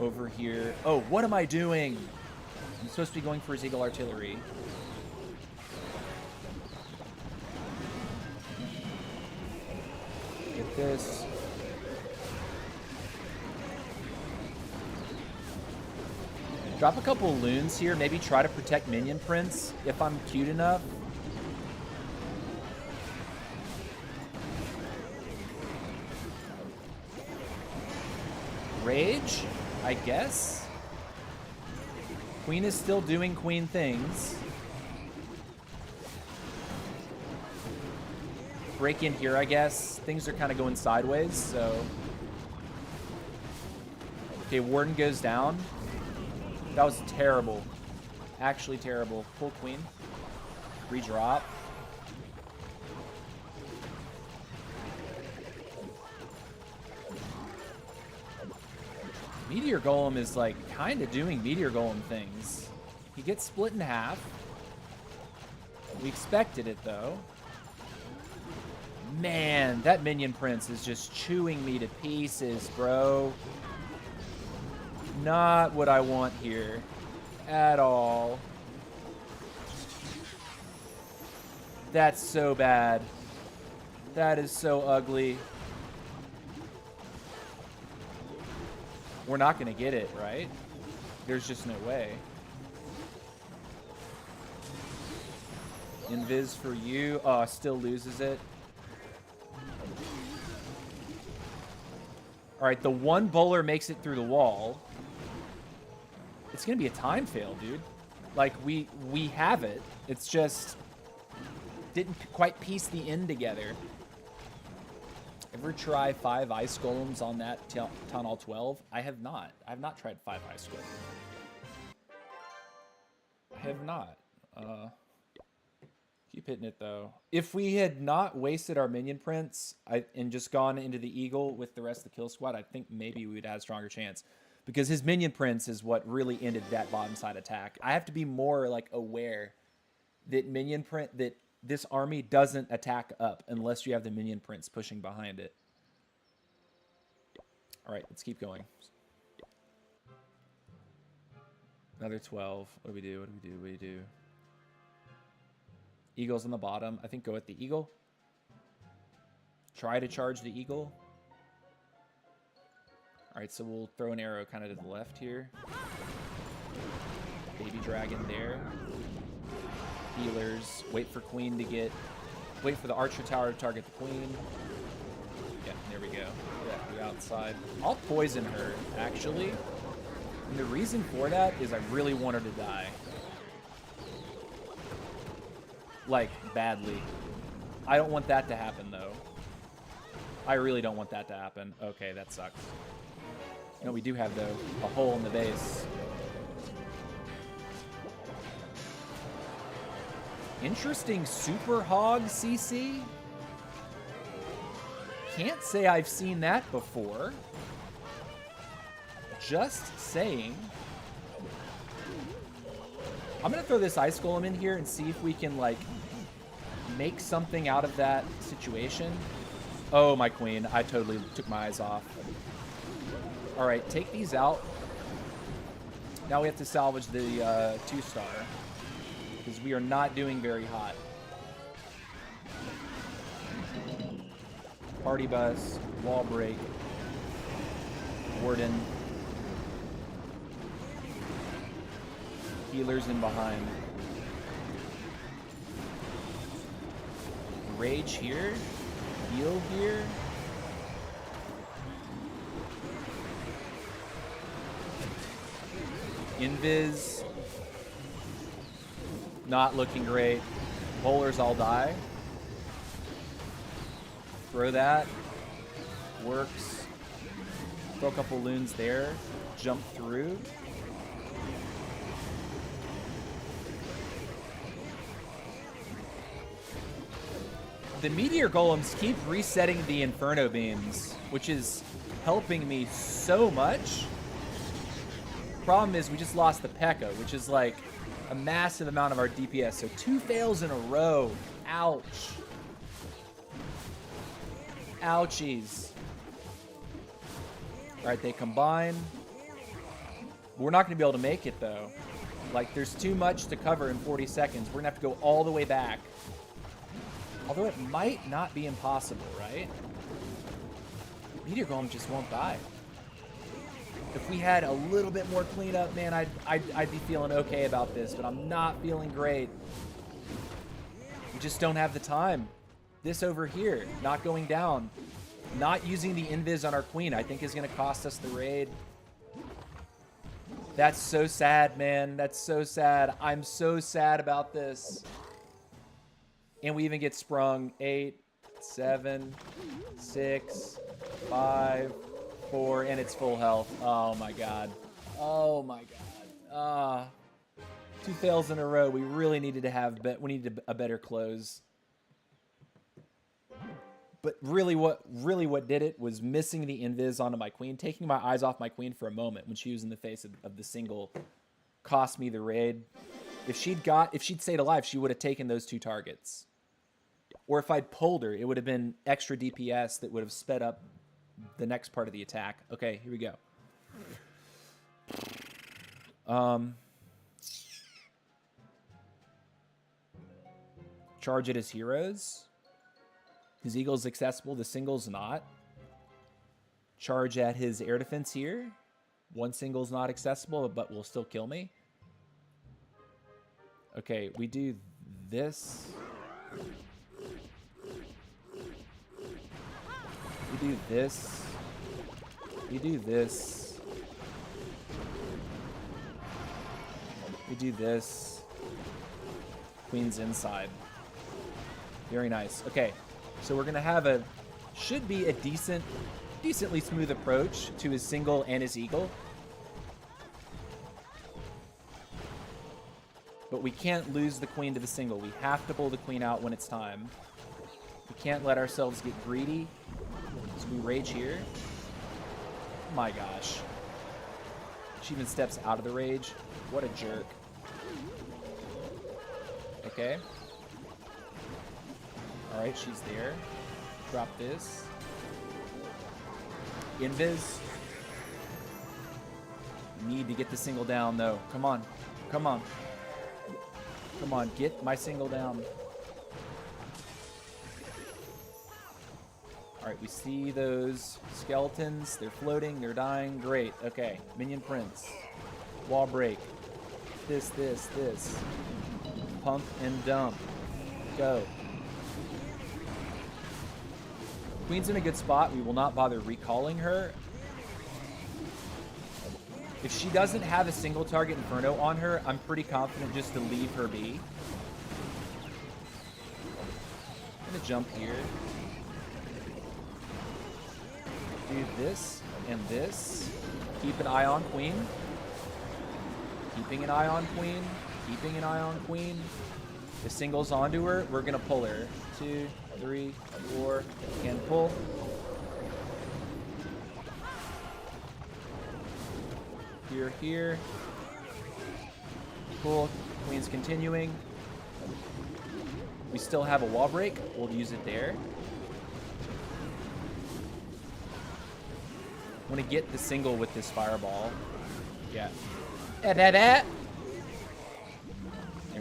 Speaker 1: over here. Oh, what am I doing? I'm supposed to be going for his Eagle Artillery. Get this. Drop a couple loons here. Maybe try to protect minion prints if I'm cute enough. Rage, I guess. Queen is still doing queen things. Break in here, I guess. Things are kind of going sideways, so. Okay, Warden goes down. That was terrible. Actually terrible. Full queen. Redrop. Meteor Golem is like kind of doing Meteor Golem things. He gets split in half. We expected it though. Man, that Minion Prince is just chewing me to pieces, bro. Not what I want here at all. That's so bad. That is so ugly. We're not going to get it, right? There's just no way. Invis for you. Oh, still loses it. All right, the one bowler makes it through the wall. It's going to be a time fail, dude. Like, we have it. It's just didn't quite piece the end together. Ever try 5 ice golems on that Tunnel 12? I have not. I have not tried 5 ice golems. I have not. Keep hitting it, though. If we had not wasted our Minion Prince and just gone into the Eagle with the rest of the kill squad, I think maybe we would have a stronger chance. Because his Minion Prince is what really ended that bottom side attack. I have to be more like aware that that this army doesn't attack up unless you have the Minion Prince pushing behind it. All right, let's keep going. Another 12. What do we do? What do we do? What do we do? Eagle's on the bottom. I think go at the Eagle. Try to charge the Eagle. All right, so we'll throw an arrow kind of to the left here. Baby dragon there. Healers. Wait for queen to get... Wait for the archer tower to target the queen. Yeah, there we go. Yeah, the outside. I'll poison her, actually. And the reason for that is I really want her to die. Like, badly. I don't want that to happen, though. I really don't want that to happen. Okay, that sucks. You know, we do have, though, a hole in the base. Interesting Super Hog CC. Can't say I've seen that before. Just saying. I'm going to throw this Ice Golem in here and see if we can, like, make something out of that situation. Oh, my queen. I totally took my eyes off. All right, take these out. Now we have to salvage the 2-star because we are not doing very hot. Party bus, wall break, warden. Healers in behind. Rage here. Heal here. Invis. Not looking great. Bowlers all die. Throw that. Works. Throw a couple loons there. Jump through. The Meteor Golems keep resetting the Inferno Beams, which is helping me so much. Problem is we just lost the P.E.K.K.A., which is like a massive amount of our DPS. So 2 fails in a row. Ouch. Ouchies. All right, they combine. We're not going to be able to make it, though. Like, there's too much to cover in 40 seconds. We're going to have to go all the way back. Although it might not be impossible, right? Meteor Golem just won't die. If we had a little bit more cleanup, man, I'd be feeling okay about this, but I'm not feeling great. We just don't have the time. This over here, not going down. Not using the invis on our queen, I think is going to cost us the raid. That's so sad, man. That's so sad. I'm so sad about this. And we even get sprung. 8, 7, 6, 5, 4, and it's full health. Oh my god. Oh my god. Two fails in a row. We really needed to have we needed a better close. But really what did it was missing the invis onto my queen, taking my eyes off my queen for a moment when she was in the face of the single cost me the raid. If she'd stayed alive, she would have taken those 2 targets. Or if I'd pulled her, it would have been extra DPS that would have sped up the next part of the attack. Okay, here we go. Charge it as heroes. His eagle's accessible, the single's not. Charge at his air defense here. 1 single's not accessible, but will still kill me. Okay, we do this. We do this. We do this. We do this. Queen's inside. Very nice. Okay, so we're gonna have should be a decently smooth approach to his single and his eagle. But we can't lose the queen to the single. We have to pull the queen out when it's time. We can't let ourselves get greedy. So we rage here. Oh my gosh. She even steps out of the rage. What a jerk. Okay. Alright, she's there. Drop this. Invis. Need to get the single down, though. Come on. Come on. Come on, get my single down. Alright, we see those skeletons. They're floating, they're dying. Great. Okay. Minion Prince. Wall break. This. Pump and dump. Go. Queen's in a good spot. We will not bother recalling her. If she doesn't have a single target Inferno on her, I'm pretty confident just to leave her be. I'm gonna jump here. Do this and this. Keep an eye on Queen. Keeping an eye on Queen. Keeping an eye on Queen. The single's onto her. We're gonna pull her. 2, 3, 4, and pull. Here. Cool. Queen's continuing. We still have a wall break. We'll use it there. Want to get the single with this fireball. Yeah. There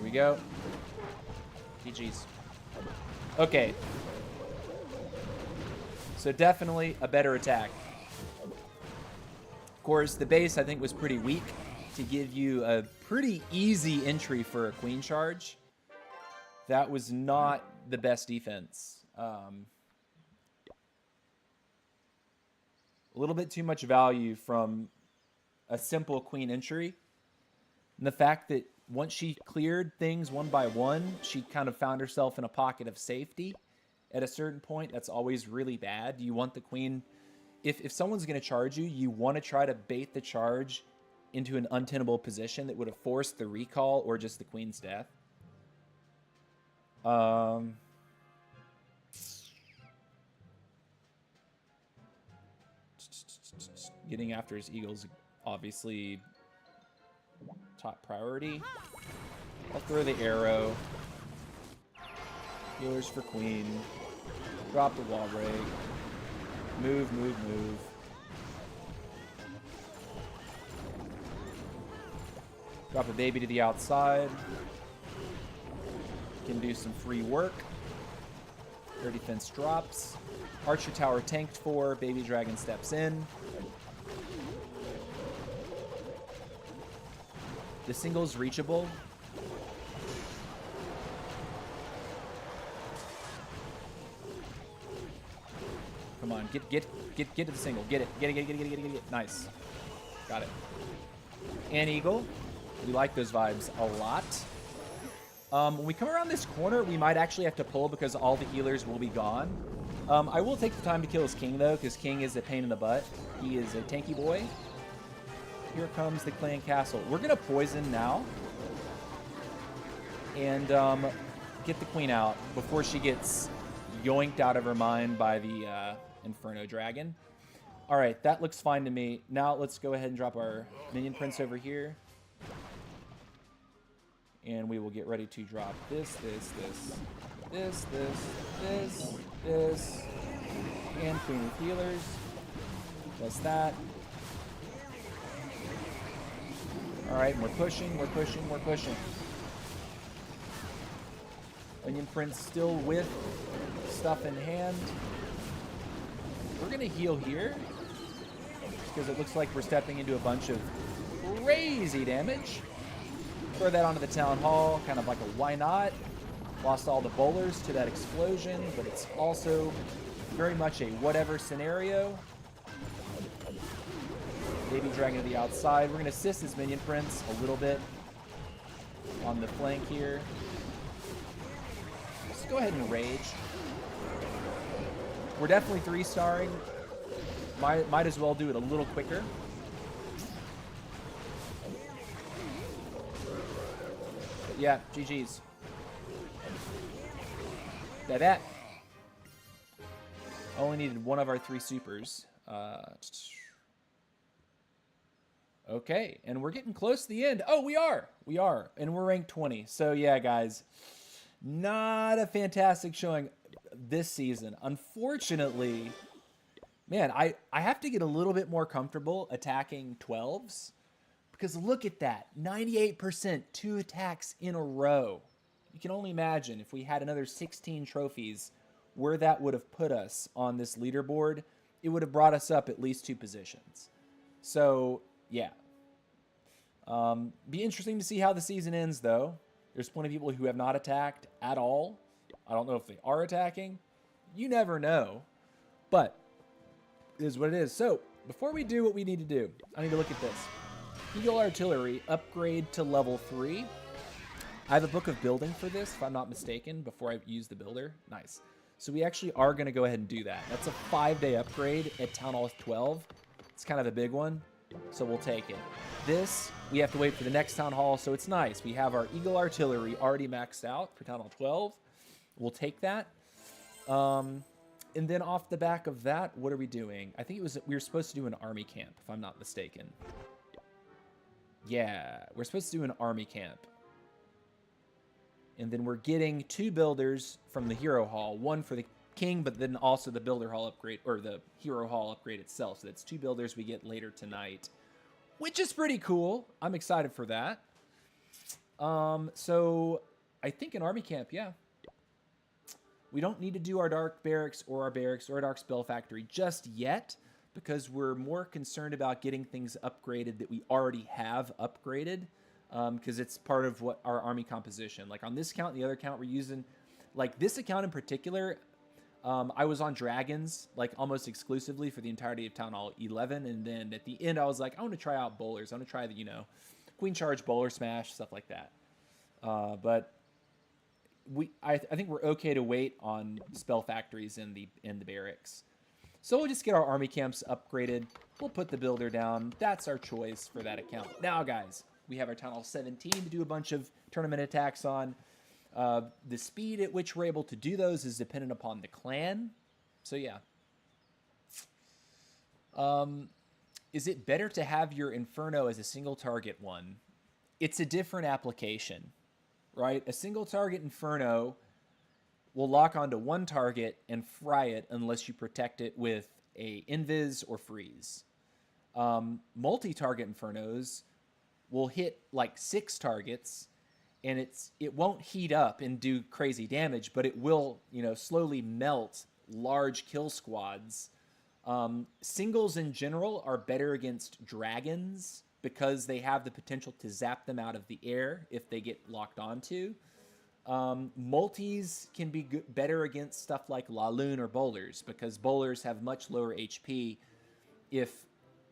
Speaker 1: we go. GG's. Okay. So definitely a better attack. Of course, the base, I think, was pretty weak to give you a pretty easy entry for a queen charge. That was not the best defense. A little bit too much value from a simple queen entry. And the fact that once she cleared things one by one, she kind of found herself in a pocket of safety at a certain point. That's always really bad. You want the queen... If someone's going to charge you, you want to try to bait the charge into an untenable position that would have forced the recall or just the queen's death. Getting after his eagles, obviously top priority. I'll throw the arrow. Healers for queen. Drop the wall break. Move. Drop a baby to the outside. Can do some free work. Air defense drops. Archer tower tanked for. Baby dragon steps in. The single's reachable. Come on, get to the single. Get it. Nice. Got it. And eagle. We like those vibes a lot. When we come around this corner, we might actually have to pull because all the healers will be gone. I will take the time to kill his king, though, because king is a pain in the butt. He is a tanky boy. Here comes the clan castle. We're going to poison now. And get the queen out before she gets yoinked out of her mind by the Inferno Dragon. All right, that looks fine to me. Now let's go ahead and drop our minion prince over here. And we will get ready to drop this, and Queen with Healers. Plus that. All right, we're pushing. Onion Prince still with stuff in hand. We're going to heal here because it looks like we're stepping into a bunch of crazy damage. Throw that onto the Town Hall, kind of like a why not. Lost all the bowlers to that explosion, but it's also very much a whatever scenario. Baby Dragon to the outside. We're going to assist this Minion Prince a little bit on the flank here. Let's go ahead and rage. We're definitely 3-starring. Might as well do it a little quicker. But yeah, GG's. That. Only needed one of our 3 supers. Okay, and we're getting close to the end. Oh, we are. And we're ranked 20. So yeah, guys, not a fantastic showing this season. Unfortunately, man, I have to get a little bit more comfortable attacking 12s because look at that, 98%, 2 attacks in a row. You can only imagine if we had another 16 trophies where that would have put us on this leaderboard. It would have brought us up at least 2 positions. So yeah. Be interesting to see how the season ends, though. There's plenty of people who have not attacked at all. I don't know if they are attacking. You never know. But it is what it is. So before we do what we need to do, I need to look at this. Eagle Artillery, upgrade to level 3. I have a book of building for this, if I'm not mistaken, before I use the builder. Nice. So we actually are going to go ahead and do that. That's a 5-day upgrade at Town Hall 12. It's kind of a big one, so we'll take it. This, we have to wait for the next Town Hall, so it's nice. We have our Eagle Artillery already maxed out for Town Hall 12. We'll take that. And then off the back of that, what are we doing? I think we were supposed to do an army camp, if I'm not mistaken. Yeah, we're supposed to do an army camp. And then we're getting 2 builders from the Hero Hall. One for the King, but then also the Builder Hall upgrade, or the Hero Hall upgrade itself. So that's 2 builders we get later tonight, which is pretty cool. I'm excited for that. So I think an army camp, yeah. We don't need to do our Dark Barracks or our Dark Spell Factory just yet, because we're more concerned about getting things upgraded that we already have upgraded, because it's part of what our army composition. Like on this account and the other account we're using, like this account in particular, I was on dragons like almost exclusively for the entirety of Town Hall 11, and then at the end I was like, I want to try out bowlers. I want to try the, Queen Charge, Bowler Smash, stuff like that. But I think we're okay to wait on spell factories in the barracks. So we'll just get our army camps upgraded. We'll put the builder down. That's our choice for that account. Now, guys, we have our Town Hall 17 to do a bunch of tournament attacks on. The speed at which we're able to do those is dependent upon the clan. So, yeah. Is it better to have your Inferno as a single target one? It's a different application, right? A single target Inferno will lock onto one target and fry it unless you protect it with a invis or freeze. Multi-target Infernos will hit like 6 targets, and it won't heat up and do crazy damage, but it will, slowly melt large kill squads. Singles in general are better against dragons because they have the potential to zap them out of the air if they get locked onto. Multis can be better against stuff like Laloon or bowlers because bowlers have much lower HP. If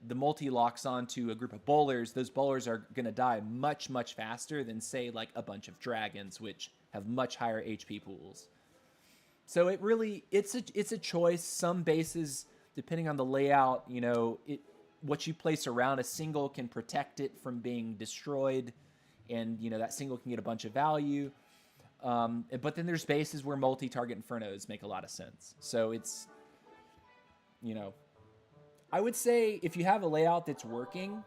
Speaker 1: the multi locks onto a group of bowlers, those bowlers are going to die much, much faster than, say, like a bunch of dragons, which have much higher HP pools. So it's a choice. Some bases, depending on the layout, what you place around a single can protect it from being destroyed, and that single can get a bunch of value. But then there's bases where multi-target Infernos make a lot of sense. So it's, I would say if you have a layout that's working,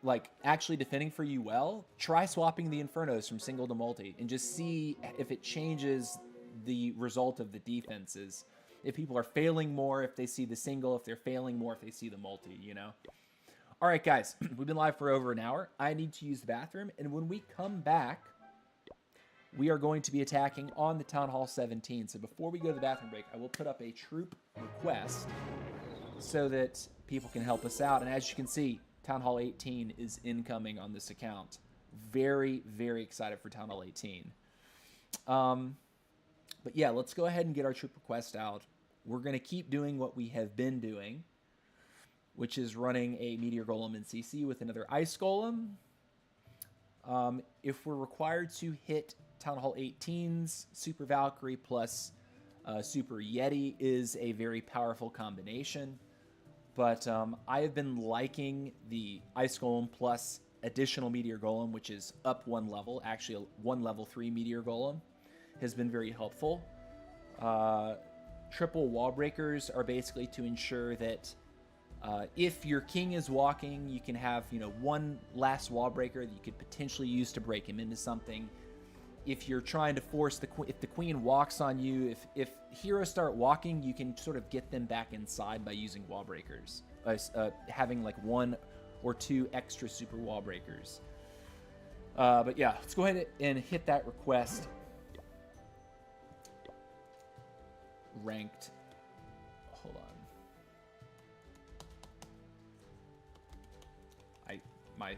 Speaker 1: like actually defending for you well, try swapping the Infernos from single to multi and just see if it changes the result of the defenses. If people are failing more if they see the single, if they're failing more if they see the multi, All right, guys, we've been live for over an hour. I need to use the bathroom, and when we come back, we are going to be attacking on the Town Hall 17. So before we go to the bathroom break, I will put up a troop request so that people can help us out. And as you can see, Town Hall 18 is incoming on this account. Very, very excited for Town Hall 18. But yeah, let's go ahead and get our troop request out. We're going to keep doing what we have been doing, which is running a Meteor Golem in CC with another Ice Golem. If we're required to hit Town Hall 18's Super Valkyrie plus Super Yeti is a very powerful combination. But I have been liking the Ice Golem plus additional Meteor Golem, which is up one level. Actually, a 1 level 3 Meteor Golem has been very helpful. Triple wall breakers are basically to ensure that if your king is walking, you can have one last wall breaker that you could potentially use to break him into something. If you're trying to force if the queen walks on you, if heroes start walking, you can sort of get them back inside by using wall breakers, having like 1 or 2 extra super wall breakers. But yeah, let's go ahead and hit that request. Ranked. Hold on. My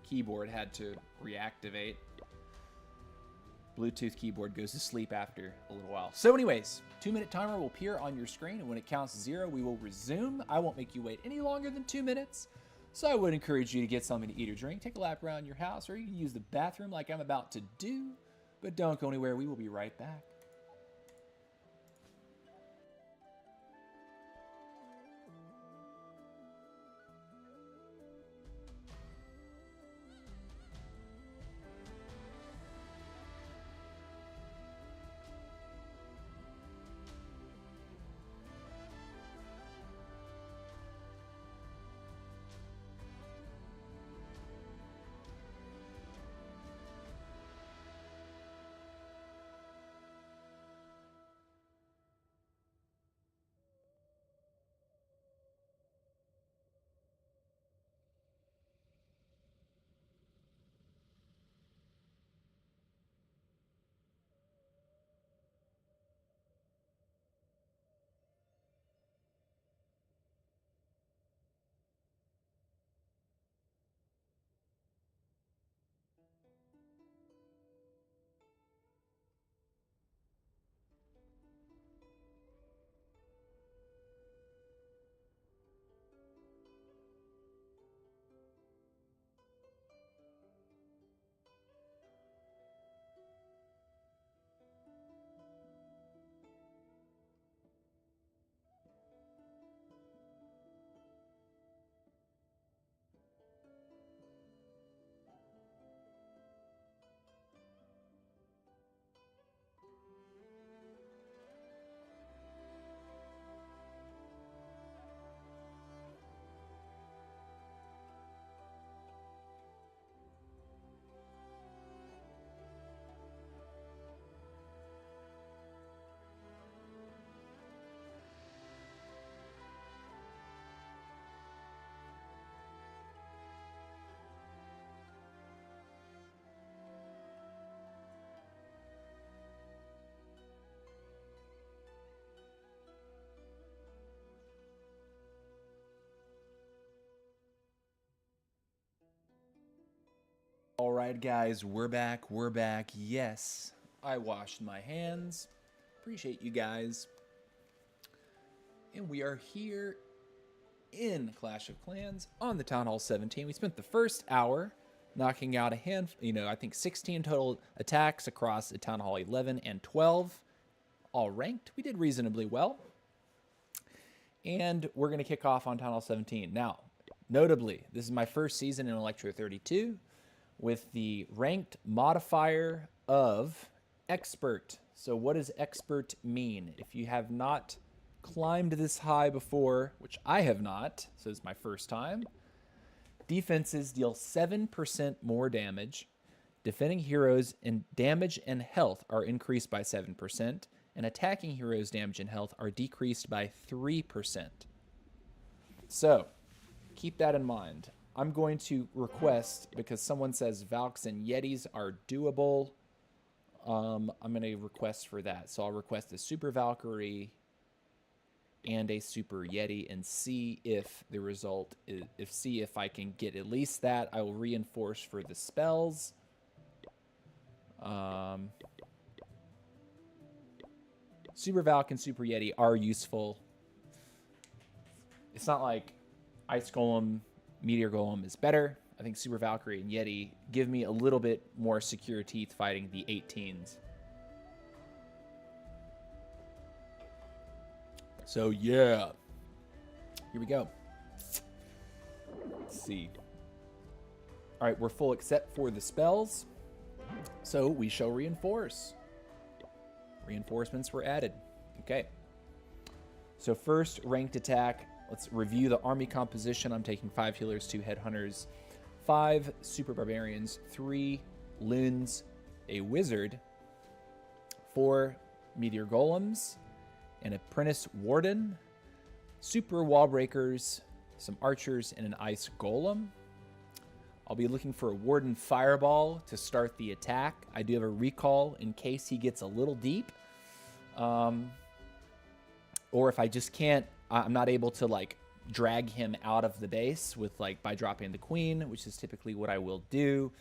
Speaker 1: keyboard had to reactivate. Bluetooth keyboard goes to sleep after a little while. So anyways, 2-minute timer will appear on your screen, and when it counts 0, we will resume. I won't make you wait any longer than 2 minutes, so I would encourage you to get something to eat or drink, take a lap around your house, or you can use the bathroom like I'm about to do, but don't go anywhere. We will be right back. All right, guys, we're back. We're back. Yes, I washed my hands. Appreciate you guys. And we are here in Clash of Clans on the Town Hall 17. We spent the first hour knocking out a handful, I think 16 total attacks across the Town Hall 11 and 12, all ranked. We did reasonably well. And we're going to kick off on Tunnel 17. Now, notably, this is my first season in Electro 32 with the ranked modifier of Expert. So what does Expert mean? If you have not climbed this high before, which I have not, so it's my first time, defenses deal 7% more damage. Defending heroes in damage and health are increased by 7%, and attacking heroes' damage and health are decreased by 3%. So, keep that in mind. I'm going to request, because someone says Valks and Yetis are doable, I'm going to request for that. So I'll request a Super Valkyrie and a Super Yeti and see if the result is, if I can get at least that. I will reinforce for the spells. Super Valk and Super Yeti are useful. It's not like Ice Golem, Meteor Golem is better. I think Super Valkyrie and Yeti give me a little bit more secure teeth fighting the 18s. So yeah, here we go. Let's see. All right, we're full except for the spells. So we shall reinforce. Reinforcements were added. Okay. So first, ranked attack. Let's review the army composition. I'm taking 5 healers, 2 headhunters, 5 super barbarians, 3 loons, a wizard, 4 meteor golems, an apprentice warden, super wall breakers, some archers, and an ice golem. I'll be looking for a warden fireball to start the attack. I do have a recall in case he gets a little deep. Or if I just can't, I'm not able to like drag him out of the base with like by dropping the queen, which is typically what I will do.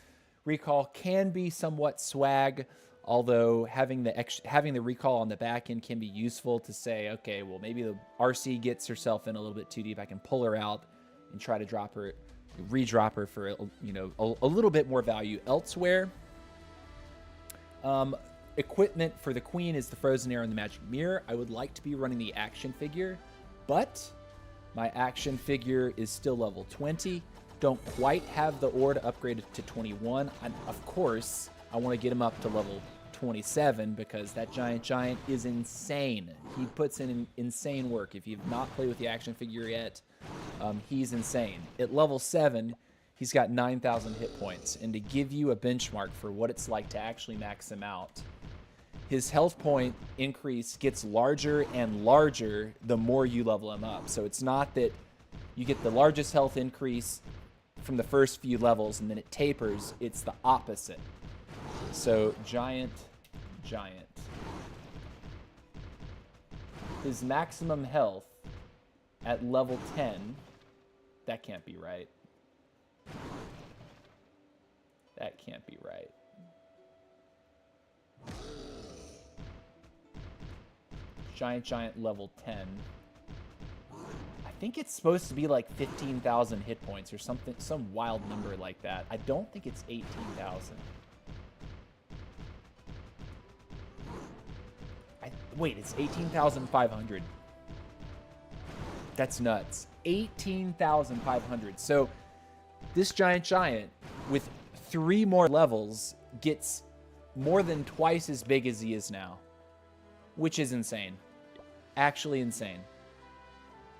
Speaker 1: Recall can be somewhat swag, although having the recall on the back end can be useful to say, okay, well maybe the RC gets herself in a little bit too deep. I can pull her out and try to drop her, redrop her for a little bit more value elsewhere. Equipment for the queen is the frozen arrow and the magic mirror. I would like to be running the action figure, but my action figure is still level 20. Don't quite have the ore to upgrade it to 21. And of course, I want to get him up to level 27 because that giant is insane. He puts in insane work. If you've not played with the action figure yet, he's insane. At level 7, he's got 9,000 hit points. And to give you a benchmark for what it's like to actually max him out, his health point increase gets larger and larger the more you level him up. So it's not that you get the largest health increase from the first few levels and then it tapers. It's the opposite. So giant. His maximum health at level 10, that can't be right. That can't be right. Giant level 10. I think it's supposed to be like 15,000 hit points or something, some wild number like that. I don't think it's 18,000. Wait, it's 18,500. That's nuts. 18,500. So this giant with 3 more levels gets more than twice as big as he is now, which is insane. Actually insane.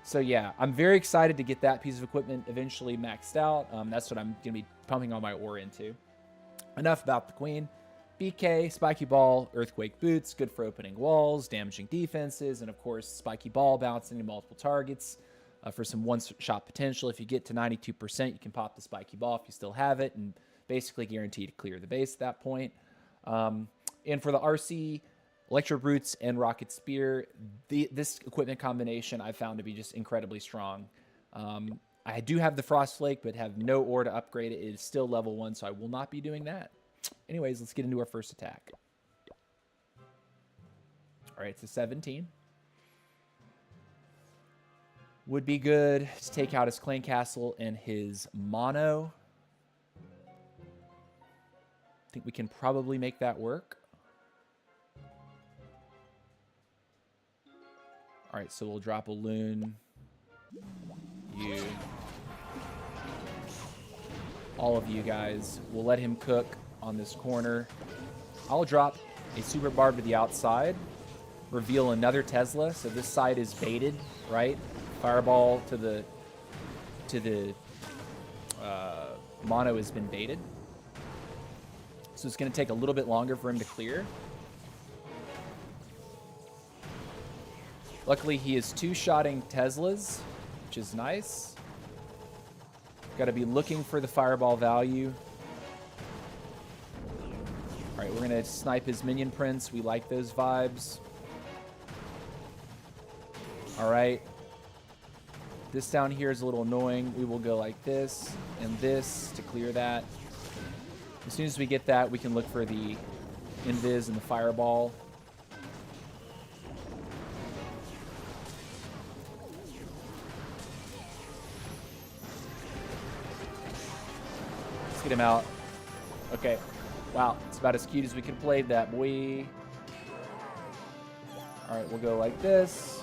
Speaker 1: So yeah, I'm very excited to get that piece of equipment eventually maxed out. That's what I'm going to be pumping all my ore into. Enough about the queen. BK, Spiky Ball, Earthquake Boots, good for opening walls, damaging defenses, and of course, Spiky Ball bouncing to multiple targets for some one-shot potential. If you get to 92%, you can pop the Spiky Ball if you still have it, and basically guaranteed to clear the base at that point. And for the RC, Electro Brutes and Rocket Spear, this equipment combination I found to be just incredibly strong. I do have the Frost Flake, but have no ore to upgrade it. It is still level 1, so I will not be doing that. Anyways, let's get into our first attack. All right, it's a 17. Would be good to take out his Clan Castle and his Mono. I think we can probably make that work. All right, so we'll drop a Loon. You. All of you guys. We'll let him cook on this corner. I'll drop a super barb to the outside. Reveal another Tesla. So this side is baited, right? Fireball to the mono has been baited. So it's going to take a little bit longer for him to clear. Luckily, he is two-shotting Teslas, which is nice. Got to be looking for the fireball value. All right, we're going to snipe his minion prints. We like those vibes. All right. This down here is a little annoying. We will go like this and this to clear that. As soon as we get that, we can look for the invis and the fireball. Let's get him out. Okay. Wow. It's about as cute as we could have played that, boy. All right, we'll go like this.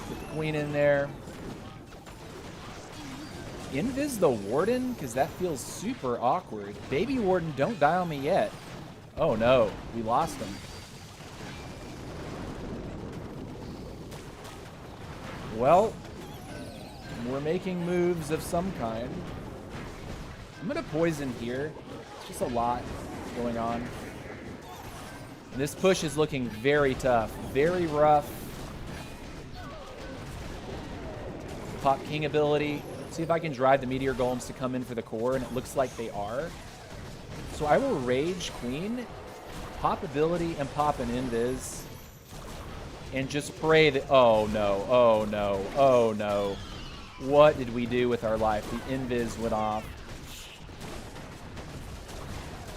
Speaker 1: Put the queen in there. Invis the warden? Because that feels super awkward. Baby warden, don't die on me yet. Oh no, we lost him. Well, we're making moves of some kind. I'm going to poison here. It's just a lot going on. And this push is looking very tough, very rough. Pop king ability. See if I can drive the meteor golems to come in for the core, and it looks like they are. So I will rage queen, pop ability, and pop an invis. And just pray that, oh no, oh no, oh no. What did we do with our life? The invis went off.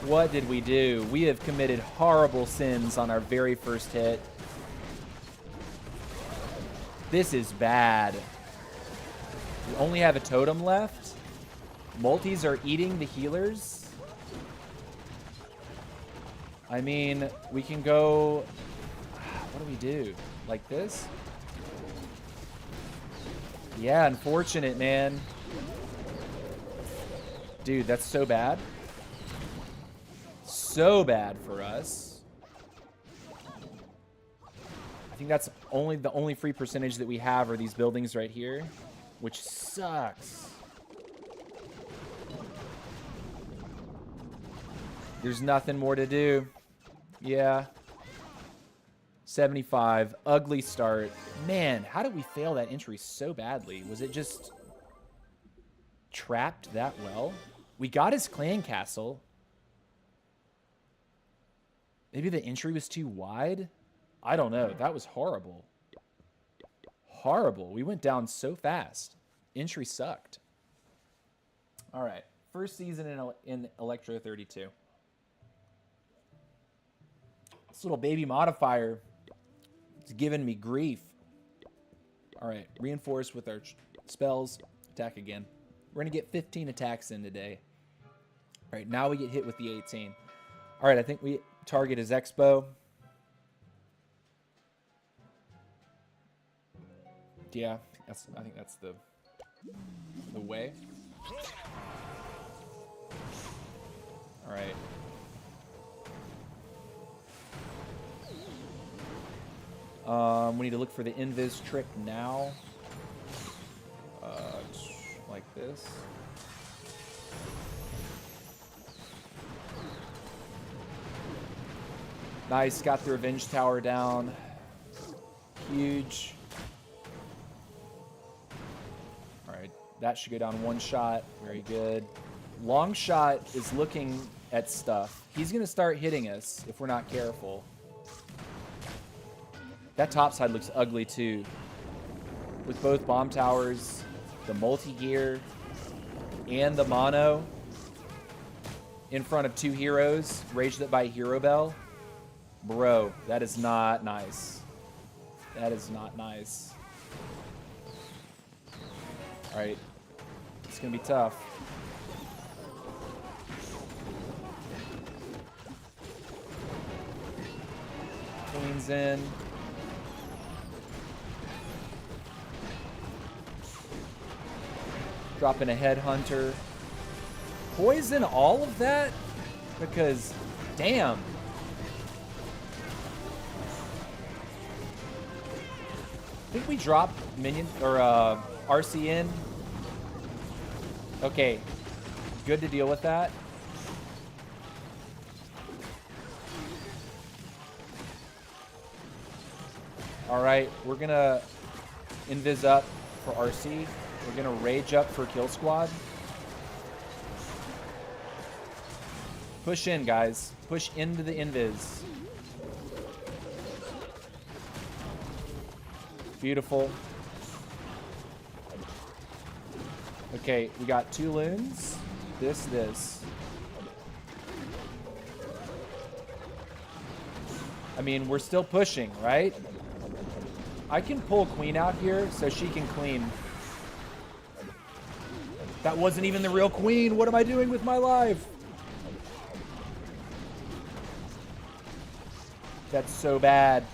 Speaker 1: What did we do? We have committed horrible sins on our very first hit. This is bad. We only have a totem left. Multis are eating the healers. I mean, we can go... What do we do? Like this? Yeah, unfortunate, man. Dude, that's so bad. So bad for us. I think that's the only free percentage that we have are these buildings right here, which sucks. There's nothing more to do. Yeah. 75. Ugly start. Man, how did we fail that entry so badly? Was it just trapped that well? We got his clan castle. Maybe the entry was too wide? I don't know. That was horrible. Horrible. We went down so fast. Entry sucked. All right. First season in Electro 32. This little baby modifier is giving me grief. All right. Reinforce with our spells. Attack again. We're going to get 15 attacks in today. All right. Now we get hit with the 18. All right. I think we target his Expo. Yeah. I think that's the way. All right. We need to look for the invis trick now. Like this. Nice, got the revenge tower down. Huge. Alright, that should go down one shot. Very good. Long shot is looking at stuff. He's going to start hitting us if we're not careful. That top side looks ugly too. With both bomb towers, the multi-gear, and the mono in front of two heroes, raged up by Hero Bell. Bro, that is not nice. That is not nice. All right. It's going to be tough. queens in. Dropping a headhunter. Poison all of that? Because, damn. I think we dropped minion or RC in. Okay, good to deal with that. All right, we're gonna invis up for RC. We're gonna rage up for kill squad. Push in, guys. Push into the invis. Beautiful. Okay, we got 2 loons. This. I mean, we're still pushing, right? I can pull queen out here so she can clean. That wasn't even the real queen. What am I doing with my life? That's so bad.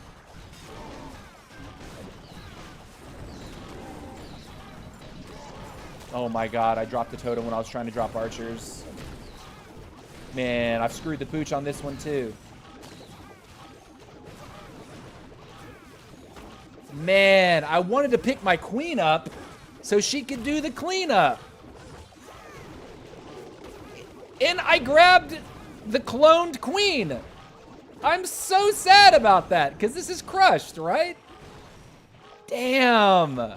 Speaker 1: Oh my god, I dropped the totem when I was trying to drop archers. Man, I've screwed the pooch on this one too. Man, I wanted to pick my queen up so she could do the cleanup. And I grabbed the cloned queen. I'm so sad about that because this is crushed, right? Damn.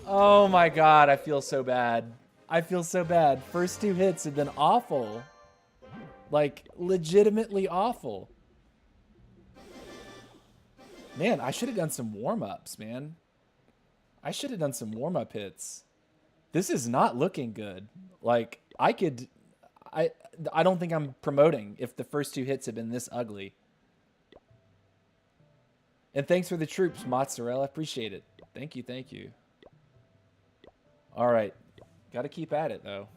Speaker 1: Oh my god, I feel so bad. I feel so bad. First 2 hits have been awful. Like, legitimately awful. Man, I should have done some warm-ups, man. I should have done some warm-up hits. This is not looking good. Like, I don't think I'm promoting if the first 2 hits have been this ugly. And thanks for the troops, Mozzarella. Appreciate it. Thank you, thank you. All right. Got to keep at it, though.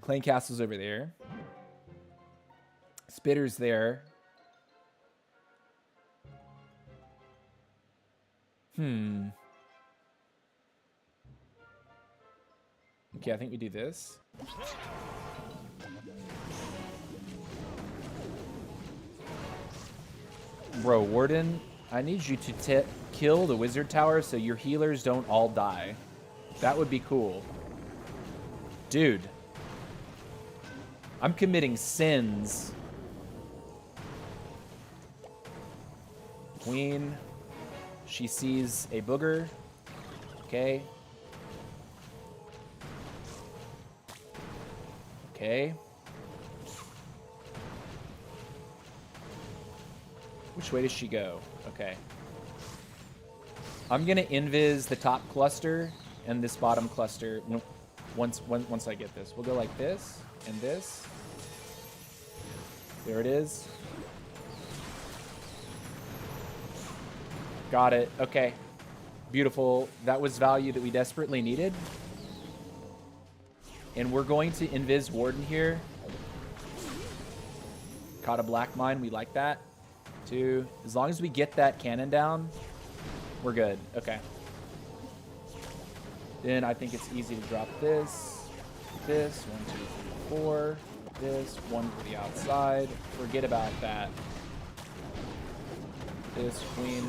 Speaker 1: Clan Castle's over there. Spitter's there. Okay, I think we do this. Bro, Warden, I need you to kill the wizard tower so your healers don't all die. That would be cool. Dude. I'm committing sins. Queen. She sees a booger. Okay. Okay. Which way does she go? Okay. I'm gonna invis the top cluster and this bottom cluster. Nope. Once I get this, we'll go like this and this. There it is. Got it. Okay. Beautiful. That was value that we desperately needed. And we're going to invis Warden here. Caught a black mine. We like that. 2. As long as we get that cannon down, we're good. Okay. Then I think it's easy to drop this. This. 1, 2, 3, 4. This. 1 for the outside. Forget about that. This. Queen.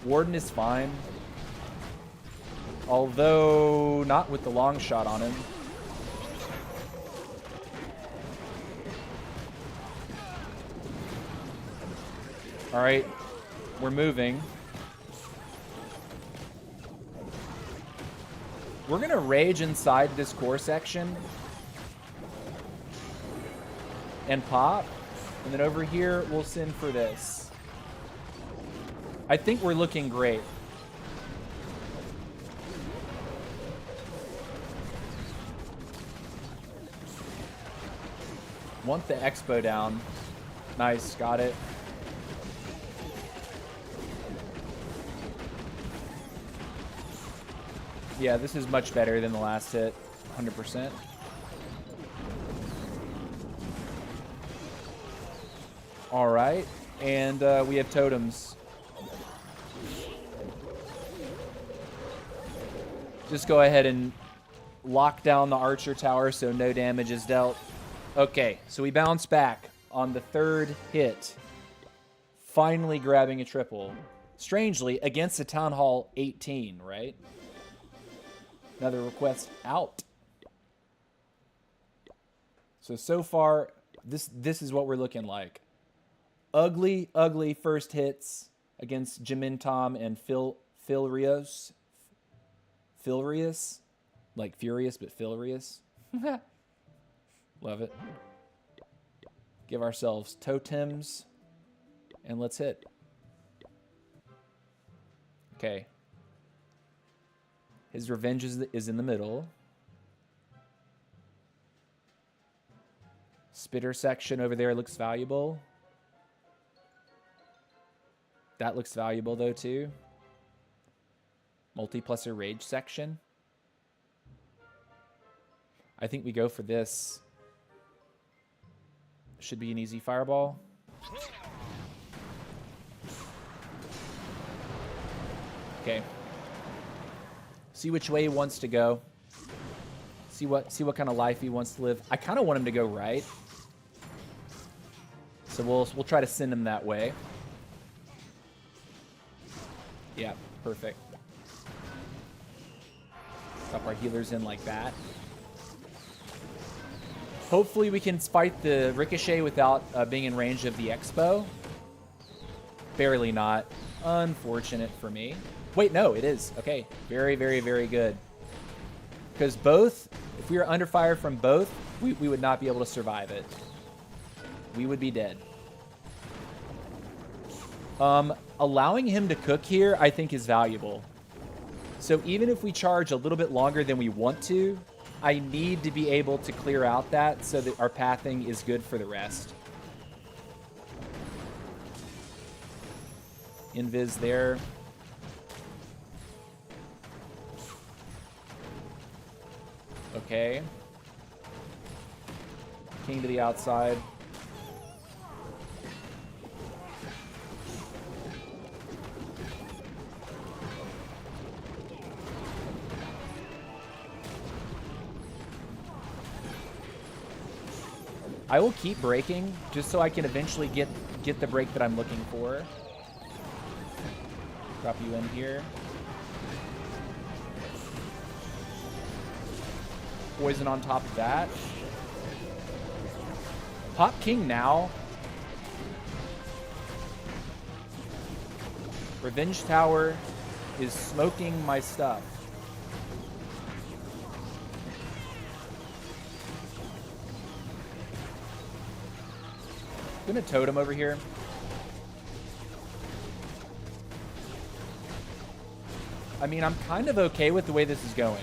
Speaker 1: Warden is fine. Although, not with the long shot on him. Alright. We're moving. We're going to rage inside this core section. And pop. And then over here, we'll send for this. I think we're looking great. Want the expo down. Nice, got it. Yeah, this is much better than the last hit. 100%. All right. And we have totems. Just go ahead and lock down the archer tower so no damage is dealt. Okay, so we bounce back on the third hit. Finally grabbing a triple. Strangely, against a Town Hall 18, right? Another request out. So far, this is what we're looking like. Ugly, ugly first hits against Jimin Tom and Philrios. Philrius? Like Furious, but Philrius. Love it. Give ourselves totems. And let's hit. Okay. His revenge is in the middle. Spitter section over there looks valuable. That looks valuable, though, too. Multiplexer Rage section. I think we go for this. Should be an easy fireball. Okay. See which way he wants to go. See what kind of life he wants to live. I kind of want him to go right. So we'll try to send him that way. Yeah, perfect. Drop our healers in like that. Hopefully we can fight the Ricochet without being in range of the Expo. Barely not. Unfortunate for me. Wait, no, it is. Okay, very, very, very good. Because both, if we were under fire from both, we would not be able to survive it. We would be dead. Allowing him to cook here, I think, is valuable. So even if we charge a little bit longer than we want to, I need to be able to clear out that so that our pathing is good for the rest. Invis there. Okay. King to the outside. I will keep breaking just so I can eventually get the break that I'm looking for. Drop you in here. Poison on top of that. Pop King now. Revenge Tower is smoking my stuff. I'm gonna totem over here. I mean, I'm kind of okay with the way this is going.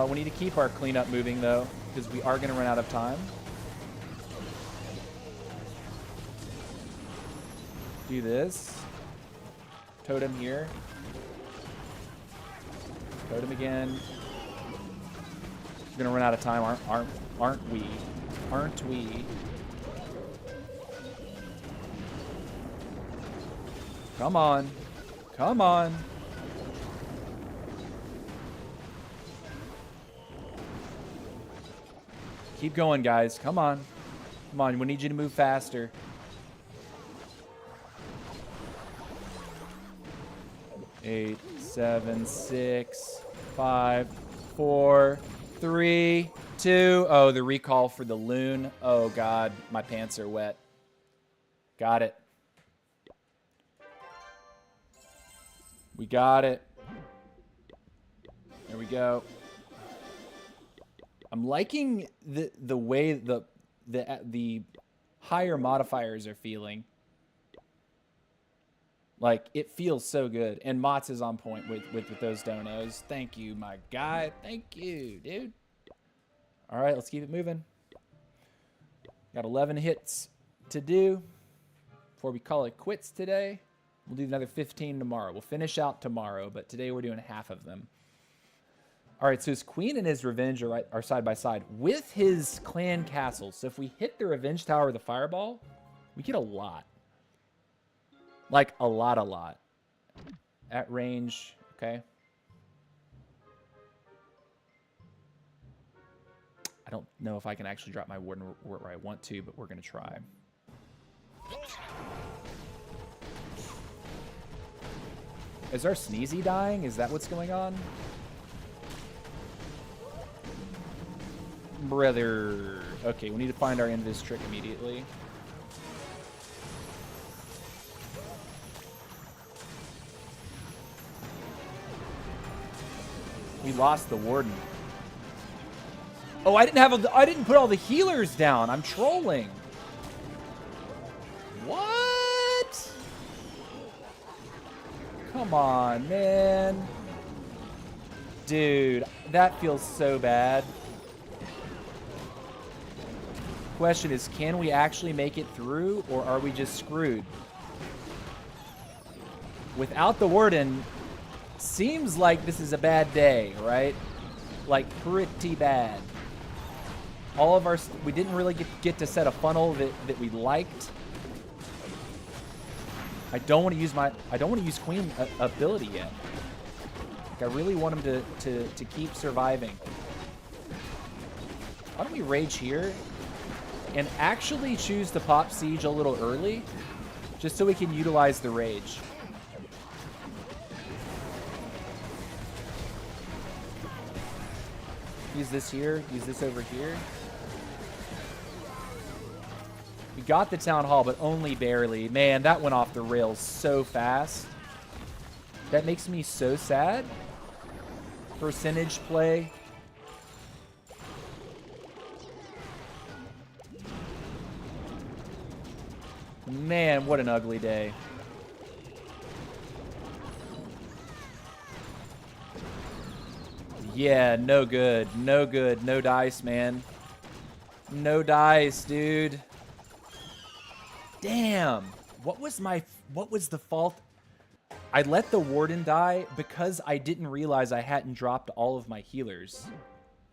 Speaker 1: We need to keep our cleanup moving, though, because we are going to run out of time. Do this. Totem here. Totem again. We're going to run out of time, aren't we? Aren't we? Come on. Come on. Keep going, guys. Come on. Come on. We need you to move faster. Eight, 7, 6, 5, 4, 3, 2. Oh, the recall for the loon. Oh, God. My pants are wet. Got it. We got it. There we go. I'm liking the way the higher modifiers are feeling. Like, it feels so good. And Mott's is on point with those donos. Thank you, my guy. Thank you, dude. All right, let's keep it moving. Got 11 hits to do before we call it quits today. We'll do another 15 tomorrow. We'll finish out tomorrow, but today we're doing half of them. All right, so his queen and his revenge are side by side with his clan castle. So if we hit the revenge tower with a fireball, we get a lot. Like a lot. At range, okay. I don't know if I can actually drop my warden where I want to, but we're going to try. Is our Sneezy dying? Is that what's going on? Brother. Okay, we need to find our end of this trick immediately. We lost the warden. Oh, I didn't put all the healers down. I'm trolling. What? Come on, man. Dude, that feels so bad. Question is, can we actually make it through, or are we just screwed? Without the warden, seems like this is a bad day, right? Like, pretty bad. All of our... We didn't really get to set a funnel that we liked. I don't want to use Queen ability yet. Like, I really want him to keep surviving. Why don't we rage here and actually choose to pop siege a little early, just so we can utilize the rage. Use this here. Use this over here. We got the town hall, but only barely. Man, that went off the rails so fast. That makes me so sad. Percentage play. Man, what an ugly day. Yeah, no good. No good. No dice, man. No dice, dude. Damn. What was the fault? I let the warden die because I didn't realize I hadn't dropped all of my healers.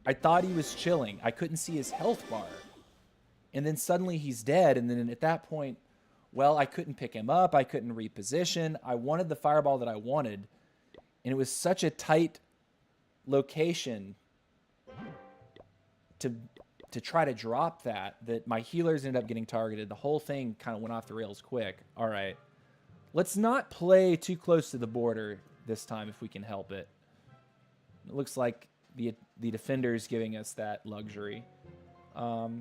Speaker 1: I thought he was chilling. I couldn't see his health bar. And then suddenly he's dead. And then at that point, well, I couldn't pick him up. I couldn't reposition. I wanted the fireball that I wanted. And it was such a tight location to try to drop that my healers ended up getting targeted. The whole thing kind of went off the rails quick. All right. Let's not play too close to the border this time if we can help it. It looks like the defender is giving us that luxury. If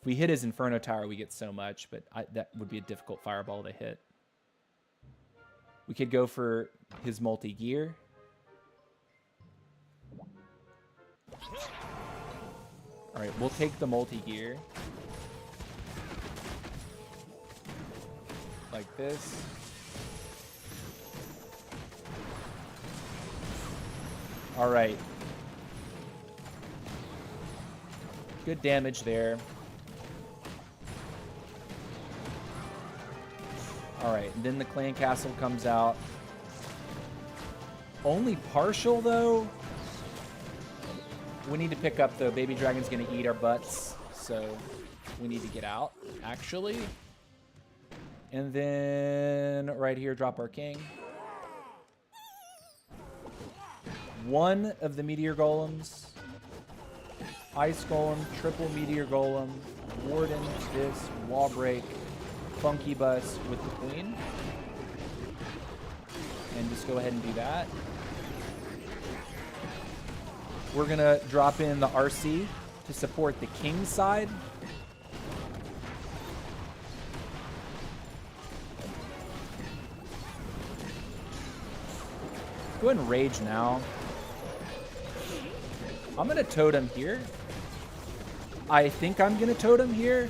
Speaker 1: we hit his Inferno Tower, we get so much, but that would be a difficult fireball to hit. We could go for his multi-gear. All right, we'll take the multi-gear. Like this. All right. Good damage there. All right, and then the clan castle comes out. Only partial, though. We need to pick up, though. Baby Dragon's going to eat our butts, so we need to get out, actually. And then right here, drop our king. One of the meteor golems. Ice golem, triple meteor golem, warden, this, wall break, funky bus with the queen. And just go ahead and do that. We're going to drop in the RC to support the king side. Go ahead and rage now. I'm going to totem here. I think I'm going to totem here.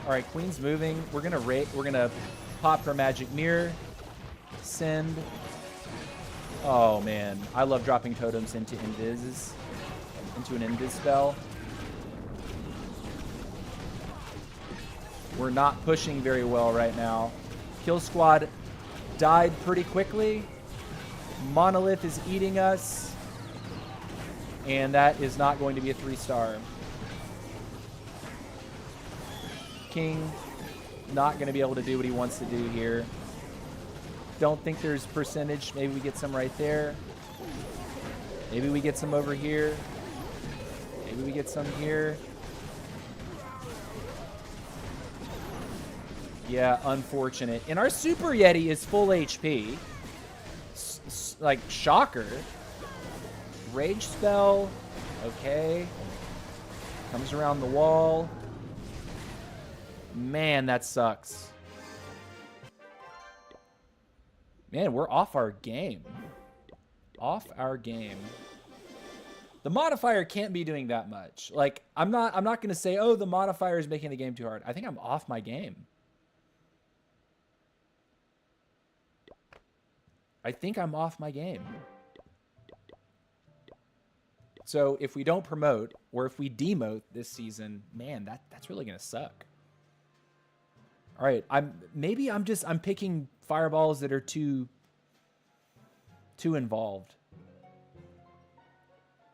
Speaker 1: All right, queen's moving. We're gonna pop her magic mirror. Send. Oh man, I love dropping totems into invis, into an invis spell. We're not pushing very well right now. Kill Squad died pretty quickly. Monolith is eating us. And that is not going to be a 3-star. King not going to be able to do what he wants to do here. Don't think there's percentage. Maybe we get some right there. Maybe we get some over here. Maybe we get some here. Yeah, unfortunate. And our Super Yeti is full HP. Like, shocker. Rage spell. Okay. Comes around the wall. Man, that sucks. Man, we're off our game. Off our game. The modifier can't be doing that much. Like, I'm not going to say, oh, the modifier is making the game too hard. I think I'm off my game. I think I'm off my game. So if we don't promote, or if we demote this season, man, that's really gonna suck. All right, I'm picking fireballs that are too involved.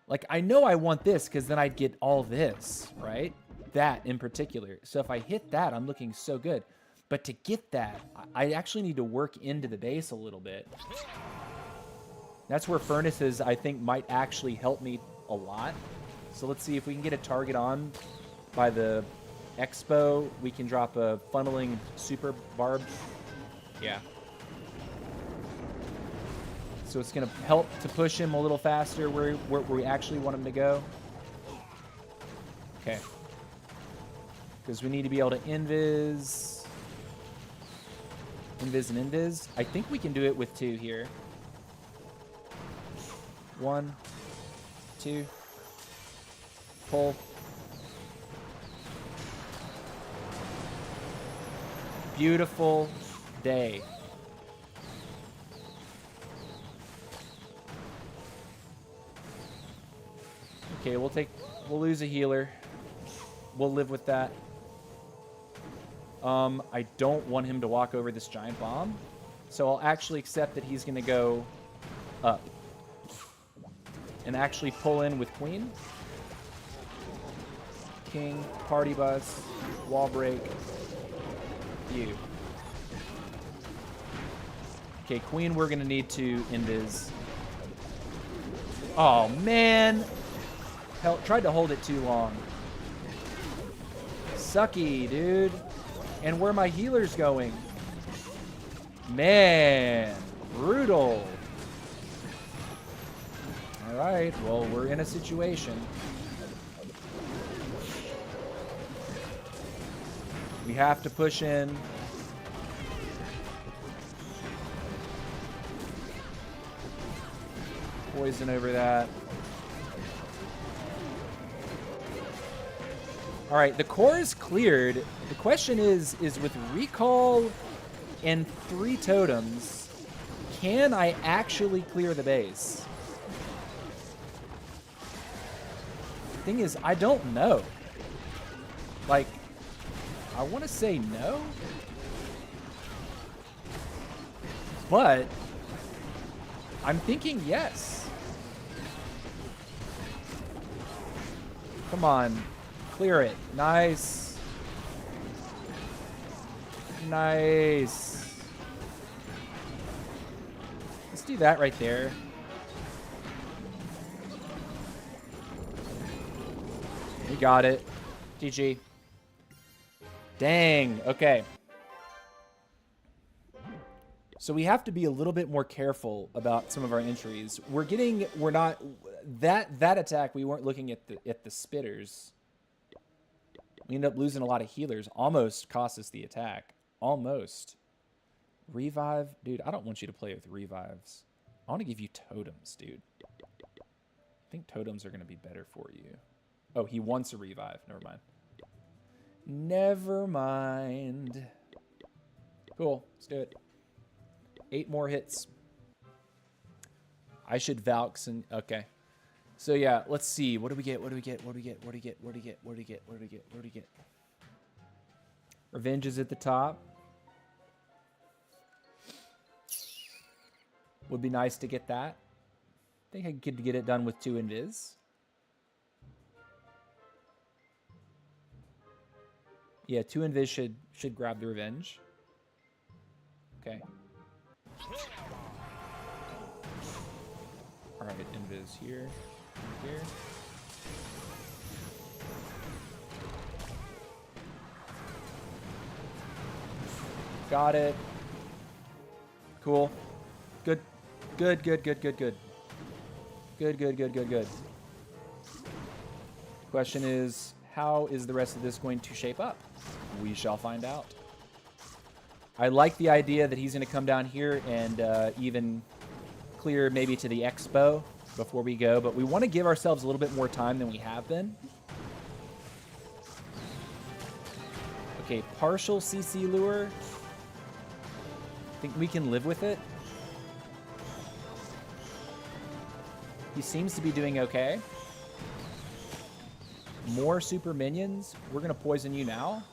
Speaker 1: Like, I know I want this because then I'd get all this, right? That in particular. So if I hit that, I'm looking so good. But to get that, I actually need to work into the base a little bit. That's where furnaces, I think, might actually help me a lot. So let's see if we can get a target on by the expo. We can drop a funneling super barb. Yeah. So it's going to help to push him a little faster where we actually want him to go. Okay. Because we need to be able to invis. Invis and invis. I think we can do it with 2 here. 1, 2. Pull. Beautiful day. Okay, we'll lose a healer. We'll live with that. I don't want him to walk over this giant bomb. So I'll actually accept that he's going to go up. And actually pull in with Queen. King, party bus, wall break, view. Okay, Queen we're going to need to invis. Oh, man. Tried to hold it too long. Sucky, dude. And where are my healers going? Man, brutal. All right, well, we're in a situation. We have to push in. Poison over that. All right, the core is cleared. The question is with recall and 3 totems, can I actually clear the base? The thing is, I don't know. Like, I want to say no, but I'm thinking yes. Come on. Clear it. Nice. Nice. Let's do that right there. We got it. GG. Dang. Okay. So we have to be a little bit more careful about some of our entries. We're not that attack. We weren't looking at the spitters. We end up losing a lot of healers. Almost cost us the attack. Almost. Revive? Dude, I don't want you to play with revives. I want to give you totems, dude. I think totems are going to be better for you. Oh, he wants a revive. Never mind. Never mind. Cool. Let's do it. 8 more hits. I should Valks and... Okay. So, yeah, let's see. What do we get? What do we get? What do we get? What do we get? What do we get? What do we get? What do we get? What do we get? Revenge is at the top. Would be nice to get that. I think I could get it done with 2 invis. Yeah, 2 invis should grab the revenge. Okay. All right, invis here, here. Got it. Cool. Good. Good, good, good, good, good. Good, good, good, good, good. Question is, how is the rest of this going to shape up? We shall find out. I like the idea that he's going to come down here and even clear maybe to the expo before we go, but we want to give ourselves a little bit more time than we have been. Okay, partial CC lure. I think we can live with it. He seems to be doing okay. More super minions. We're going to poison you now.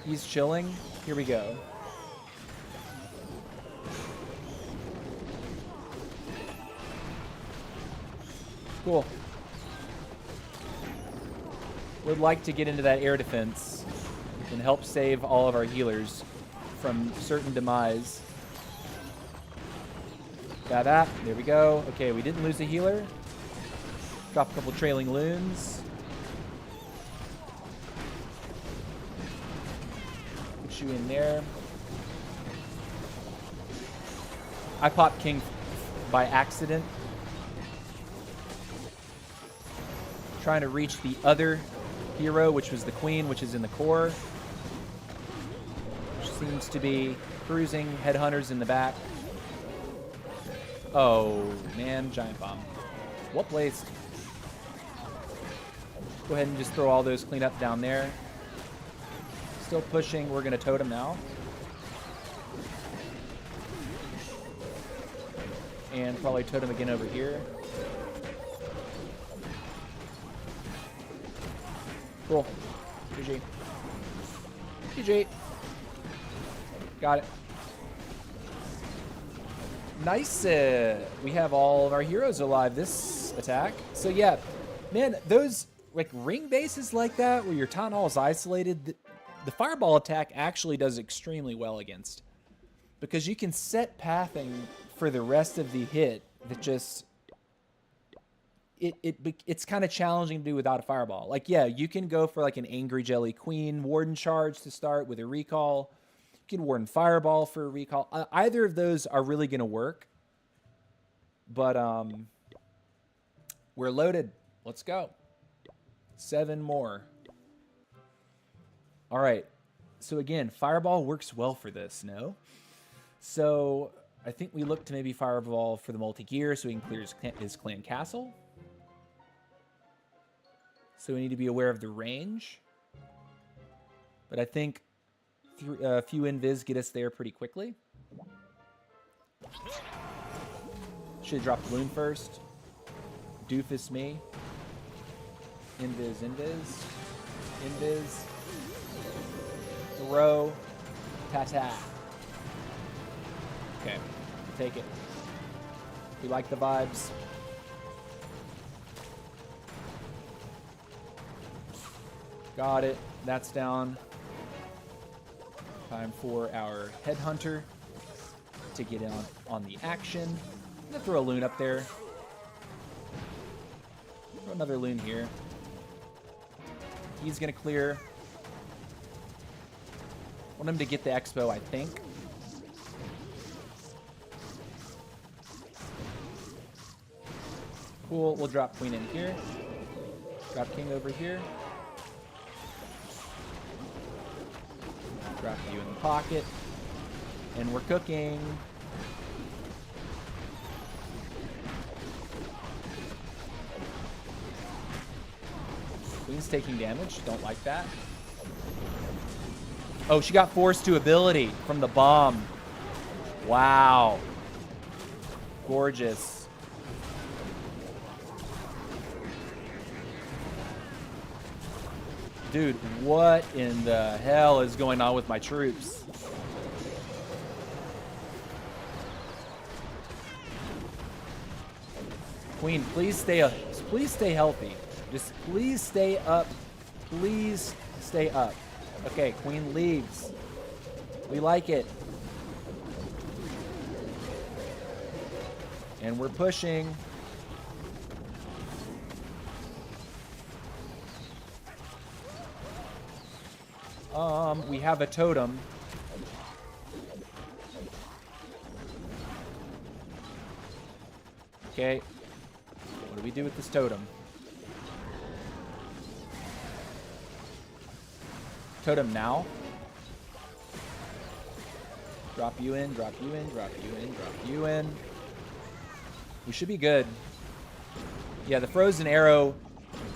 Speaker 1: He's chilling. Here we go. Cool. Would like to get into that air defense and help save all of our healers from certain demise. Got that. There we go. Okay, we didn't lose a healer. Drop a couple trailing loons. Put you in there. I popped King by accident. Trying to reach the other hero, which was the Queen, which is in the core. Which seems to be cruising. Headhunters in the back. Oh, man. Giant bomb. Well placed. Go ahead and just throw all those cleanup down there. Still pushing. We're going to totem now. And probably totem again over here. Cool. GG. GG. Got it. Nice. We have all of our heroes alive this attack. So yeah, man, those like ring bases like that where your town hall is isolated, the fireball attack actually does extremely well against, because you can set pathing for the rest of the hit that just it's kind of challenging to do without a fireball. Like, yeah, you can go for like an Angry Jelly Queen Warden charge to start with a recall. You can Warden Fireball for a recall. Either of those are really going to work. But we're loaded. Let's go. 7 more. All right. So again, Fireball works well for this, no? So I think we look to maybe Fireball for the multi-gear so he can clear his clan castle. So we need to be aware of the range. But I think a few invis get us there pretty quickly. Should have dropped Loon first. Doofus me. Invis, invis. Invis. Throw. Ta-ta. Okay, take it. We like the vibes. Got it. That's down. Time for our Headhunter to get on the action. I'm going to throw a loon up there. Throw another loon here. He's going to clear. Want him to get the expo, I think. Cool. We'll drop Queen in here. Drop King over here. Drop you in the pocket. And we're cooking. Queen's taking damage. Don't like that. Oh, she got forced to ability from the bomb. Wow. Gorgeous. Dude, what in the hell is going on with my troops? Queen, please stay healthy. Just please stay up. Please stay up. Okay, Queen leaves. We like it. And we're pushing. We have a totem. Okay. What do we do with this totem? Totem now. Drop you in, drop you in, drop you in, drop you in. We should be good. Yeah, the frozen arrow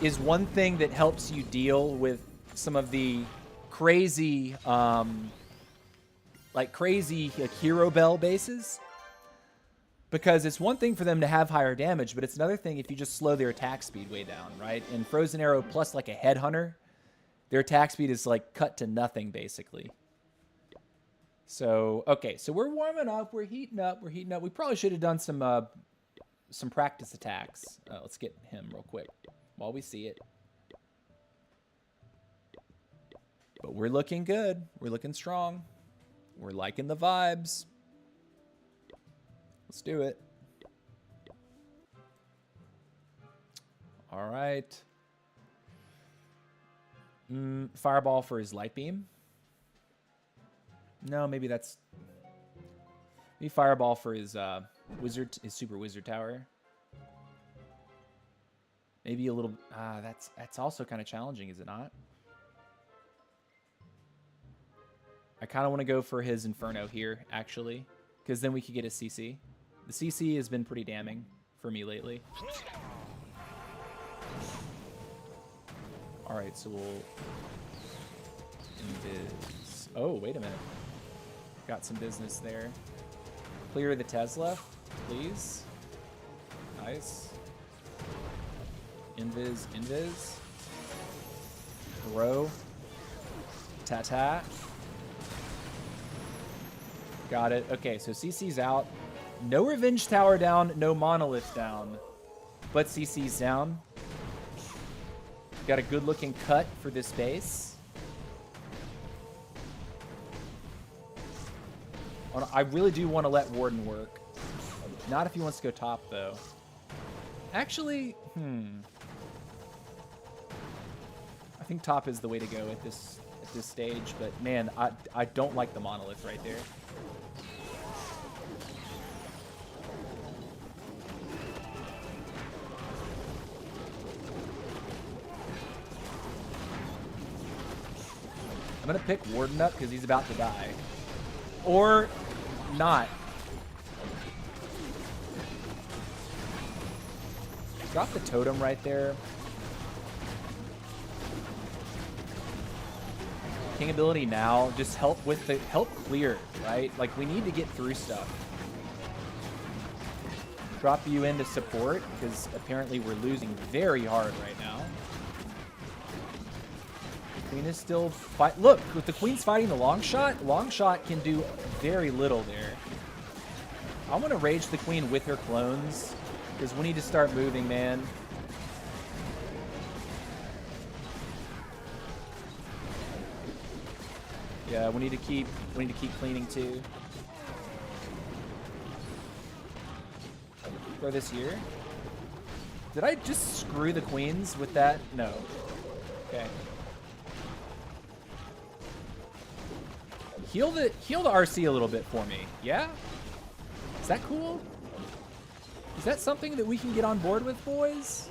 Speaker 1: is one thing that helps you deal with some of the crazy, like hero bell bases. Because it's one thing for them to have higher damage, but it's another thing if you just slow their attack speed way down, right? And Frozen Arrow plus like a Headhunter, their attack speed is like cut to nothing, basically. So, okay, so we're warming up, we're heating up, we're heating up. We probably should have done some practice attacks. Let's get him real quick while we see it. But we're looking good. We're looking strong. We're liking the vibes. Let's do it. All right. Fireball for his light beam. No, maybe that's... Maybe fireball for his his super wizard tower. Maybe a little... that's also kind of challenging, is it not? I kind of want to go for his Inferno here, actually. Because then we could get a CC. The CC has been pretty damning for me lately. Alright, so we'll... Invis. Oh, wait a minute. Got some business there. Clear the Tesla, please. Nice. Invis, invis. Throw. Ta-ta. Got it. Okay, so CC's out. No Revenge Tower down, no Monolith down. But CC's down. Got a good-looking cut for this base. I really do want to let Warden work. Not if he wants to go top, though. Actually, I think top is the way to go at this stage, but man, I don't like the Monolith right there. I'm going to pick Warden up because he's about to die. Or not. Drop the totem right there. King ability now. Just help with the... Help clear, right? Like, we need to get through stuff. Drop you into support because apparently we're losing very hard right now. Queen is still fight. Look, with the Queen's fighting the long shot can do very little there. I want to rage the Queen with her clones because we need to start moving, man. Yeah, we need to keep cleaning too. Throw this here. Did I just screw the Queens with that? No. Okay. Heal the RC a little bit for me. Yeah? Is that cool? Is that something that we can get on board with, boys?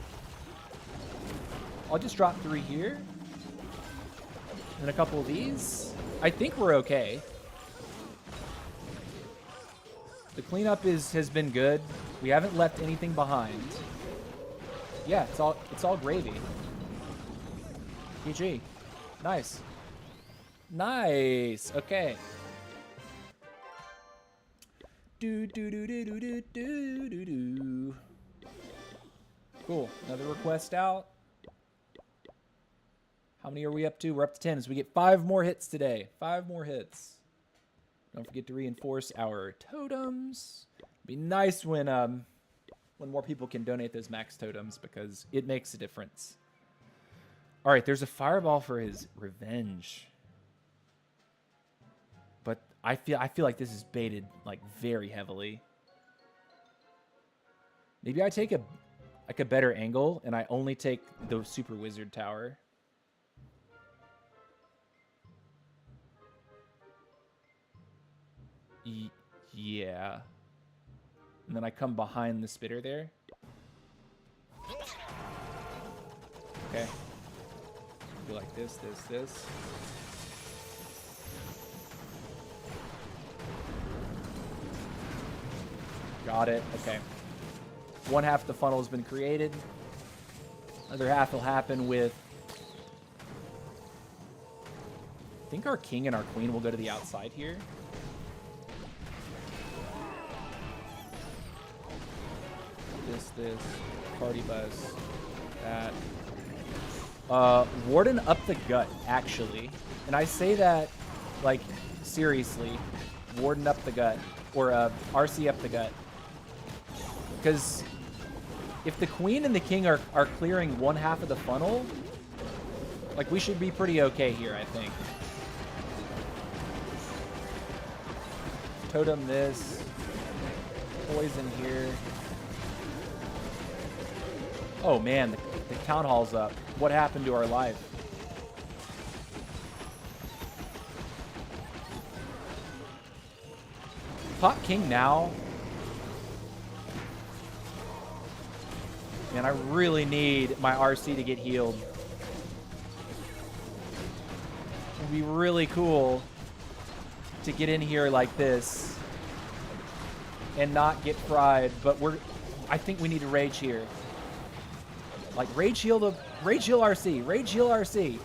Speaker 1: I'll just drop 3 here. And a couple of these. I think we're okay. The cleanup has been good. We haven't left anything behind. Yeah, it's all gravy. GG. Nice. Nice. Okay. Do do do do do do do do do. Cool. Another request out. How many are we up to? We're up to 10. So we get 5 more hits today. 5 more hits. Don't forget to reinforce our totems. It'd be nice when more people can donate those max totems because it makes a difference. All right, there's a fireball for his revenge. But I feel like this is baited like very heavily. Maybe I take a better angle and I only take the super wizard tower. Yeah. And then I come behind the spitter there. Okay. Do like this. Got it. Okay. One half of the funnel has been created. Other half will happen with... I think our king and our queen will go to the outside here. This. Party bus. That. Warden up the gut, actually. And I say that, like, seriously. Warden up the gut. Or RC up the gut. Because if the queen and the king are clearing one half of the funnel, like, we should be pretty okay here, I think. Totem this. Poison here. Oh, man, the town hall's up. What happened to our life? Pop king now. Man, I really need my RC to get healed. It would be really cool to get in here like this and not get fried, but I think we need to rage here. Like, rage heal RC. Rage heal RC.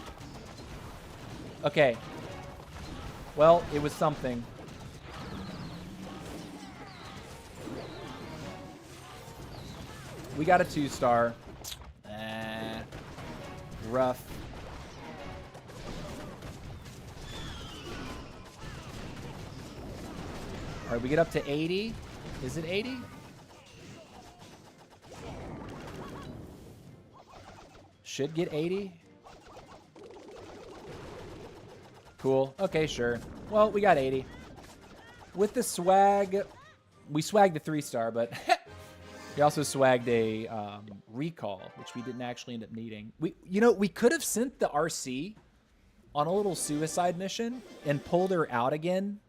Speaker 1: Okay. Well, it was something. We got a 2-star. Rough. All right, we get up to 80. Is it 80? Should get 80. Cool. Okay, sure. Well, we got 80. With the swag, we swagged the 3-star, but we also swagged a recall, which we didn't actually end up needing. We could have sent the RC on a little suicide mission and pulled her out again.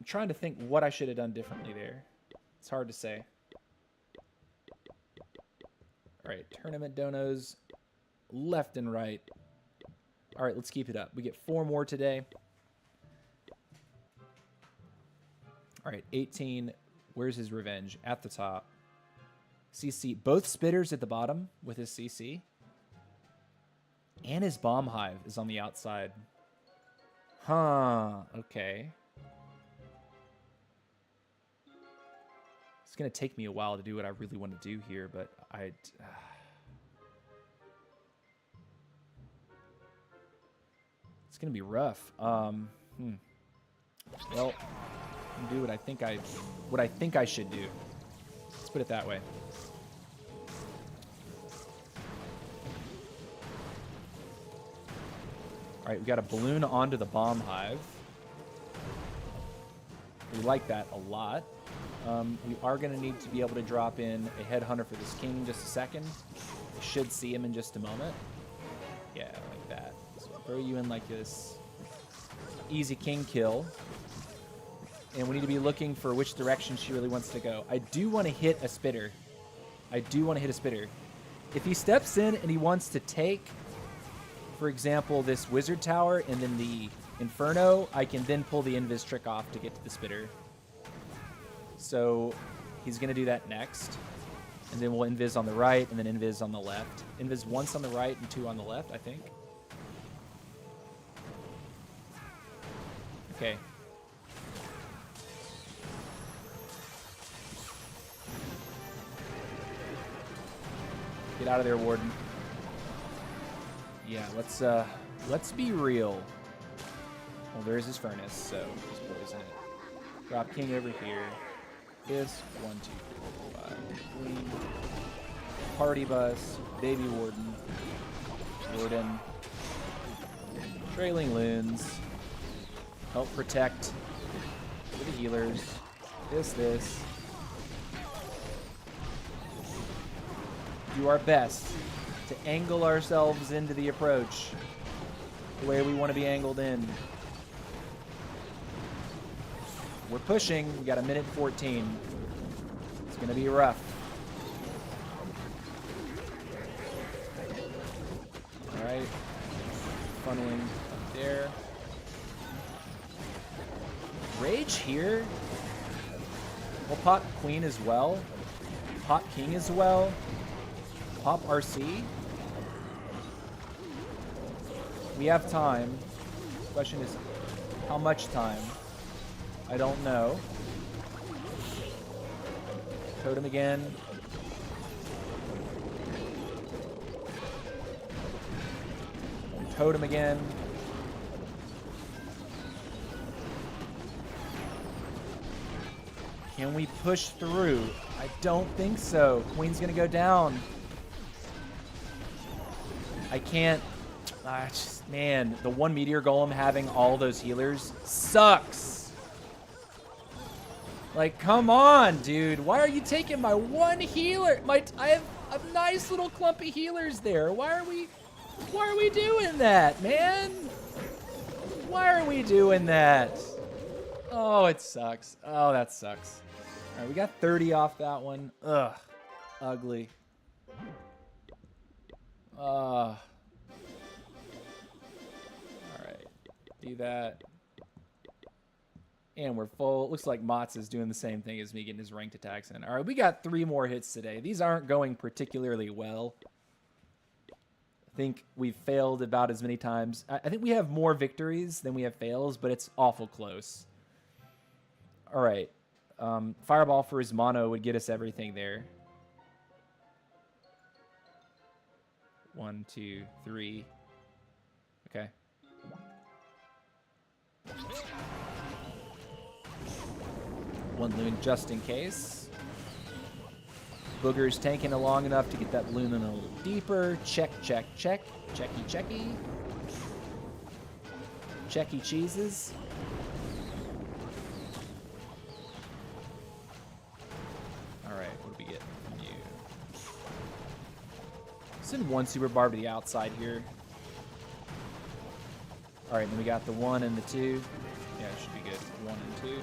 Speaker 1: I'm trying to think what I should have done differently there. It's hard to say. All right, tournament donos left and right. All right, let's keep it up. We get 4 more today. All right, 18. Where's his revenge? At the top. CC. Both spitters at the bottom with his CC. And his bomb hive is on the outside. Huh. Okay. It's going to take me a while to do what I really want to do here, but it's going to be rough. Well, do what I think I should do. Let's put it that way. All right, we got a balloon onto the bomb hive. We like that a lot. We are going to need to be able to drop in a headhunter for this king in just a second. We should see him in just a moment. Yeah, like that. So I'll throw you in like this. Easy king kill. And we need to be looking for which direction she really wants to go. I do want to hit a spitter. If he steps in and he wants to take, for example, this wizard tower and then the inferno, I can then pull the invis trick off to get to the spitter. So he's going to do that next. And then we'll invis on the right and then invis on the left. Invis once on the right and 2 on the left, I think. Okay. Get out of there, Warden. Yeah, let's be real. Well, there's his furnace, so just poison it. Drop king over here. This 1, 2, 3, 4, 5. Queen. Party bus. Baby warden. Warden. Trailing loons. Help protect for the healers. This. Do our best to angle ourselves into the approach the way we want to be angled in. We're pushing. We got 1:14. It's going to be rough. All right. Funneling up there. Rage here. We'll pop queen as well. Pop king as well. Pop RC. We have time. The question is, how much time? I don't know. Totem again. Totem again. Can we push through? I don't think so. Queen's gonna go down. I can't. Man, the one meteor golem having all those healers sucks. Like, come on, dude. Why are you taking my one healer? I have a nice little clump of healers there. Why are we doing that, man? Why are we doing that? Oh, it sucks. Oh, that sucks. All right, we got 30 off that one. Ugh, ugly. All right, do that. And we're full. Looks like Mott's is doing the same thing as me, getting his ranked attacks in. All right, we got 3 more hits today. These aren't going particularly well. I think we've failed about as many times. I think we have more victories than we have fails, but it's awful close. All right. Fireball for his mono would get us everything there. 1, 2, 3. Okay. One loon just in case. Booger's tanking along enough to get that loon in a little deeper. Check, check, check. Checky, checky. Checky cheeses. Alright, what do we get from you? Send one super barb to the outside here. Alright, then we got the 1 and the 2. Yeah, it should be good. 1 and 2.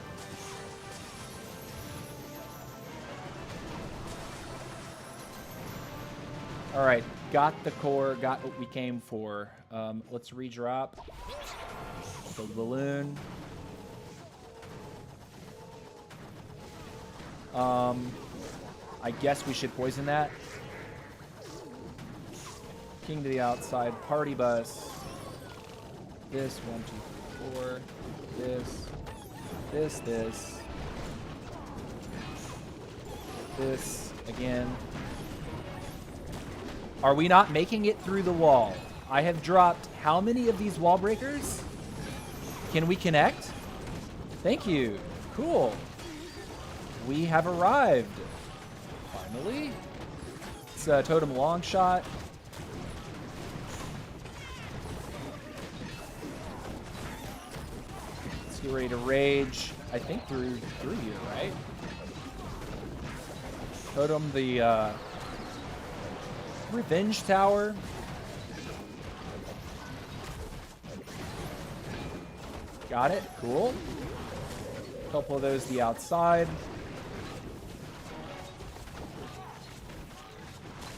Speaker 1: All right, got the core, got what we came for. Let's redrop the balloon. I guess we should poison that. King to the outside, party bus. This, 1, 2, 3, 4. This. This again. Are we not making it through the wall? I have dropped how many of these wall breakers? Can we connect? Thank you. Cool. We have arrived. Finally. It's a totem long shot. Let's get ready to rage. I think through here, right? Totem the Revenge Tower. Got it. Cool. A couple of those the outside.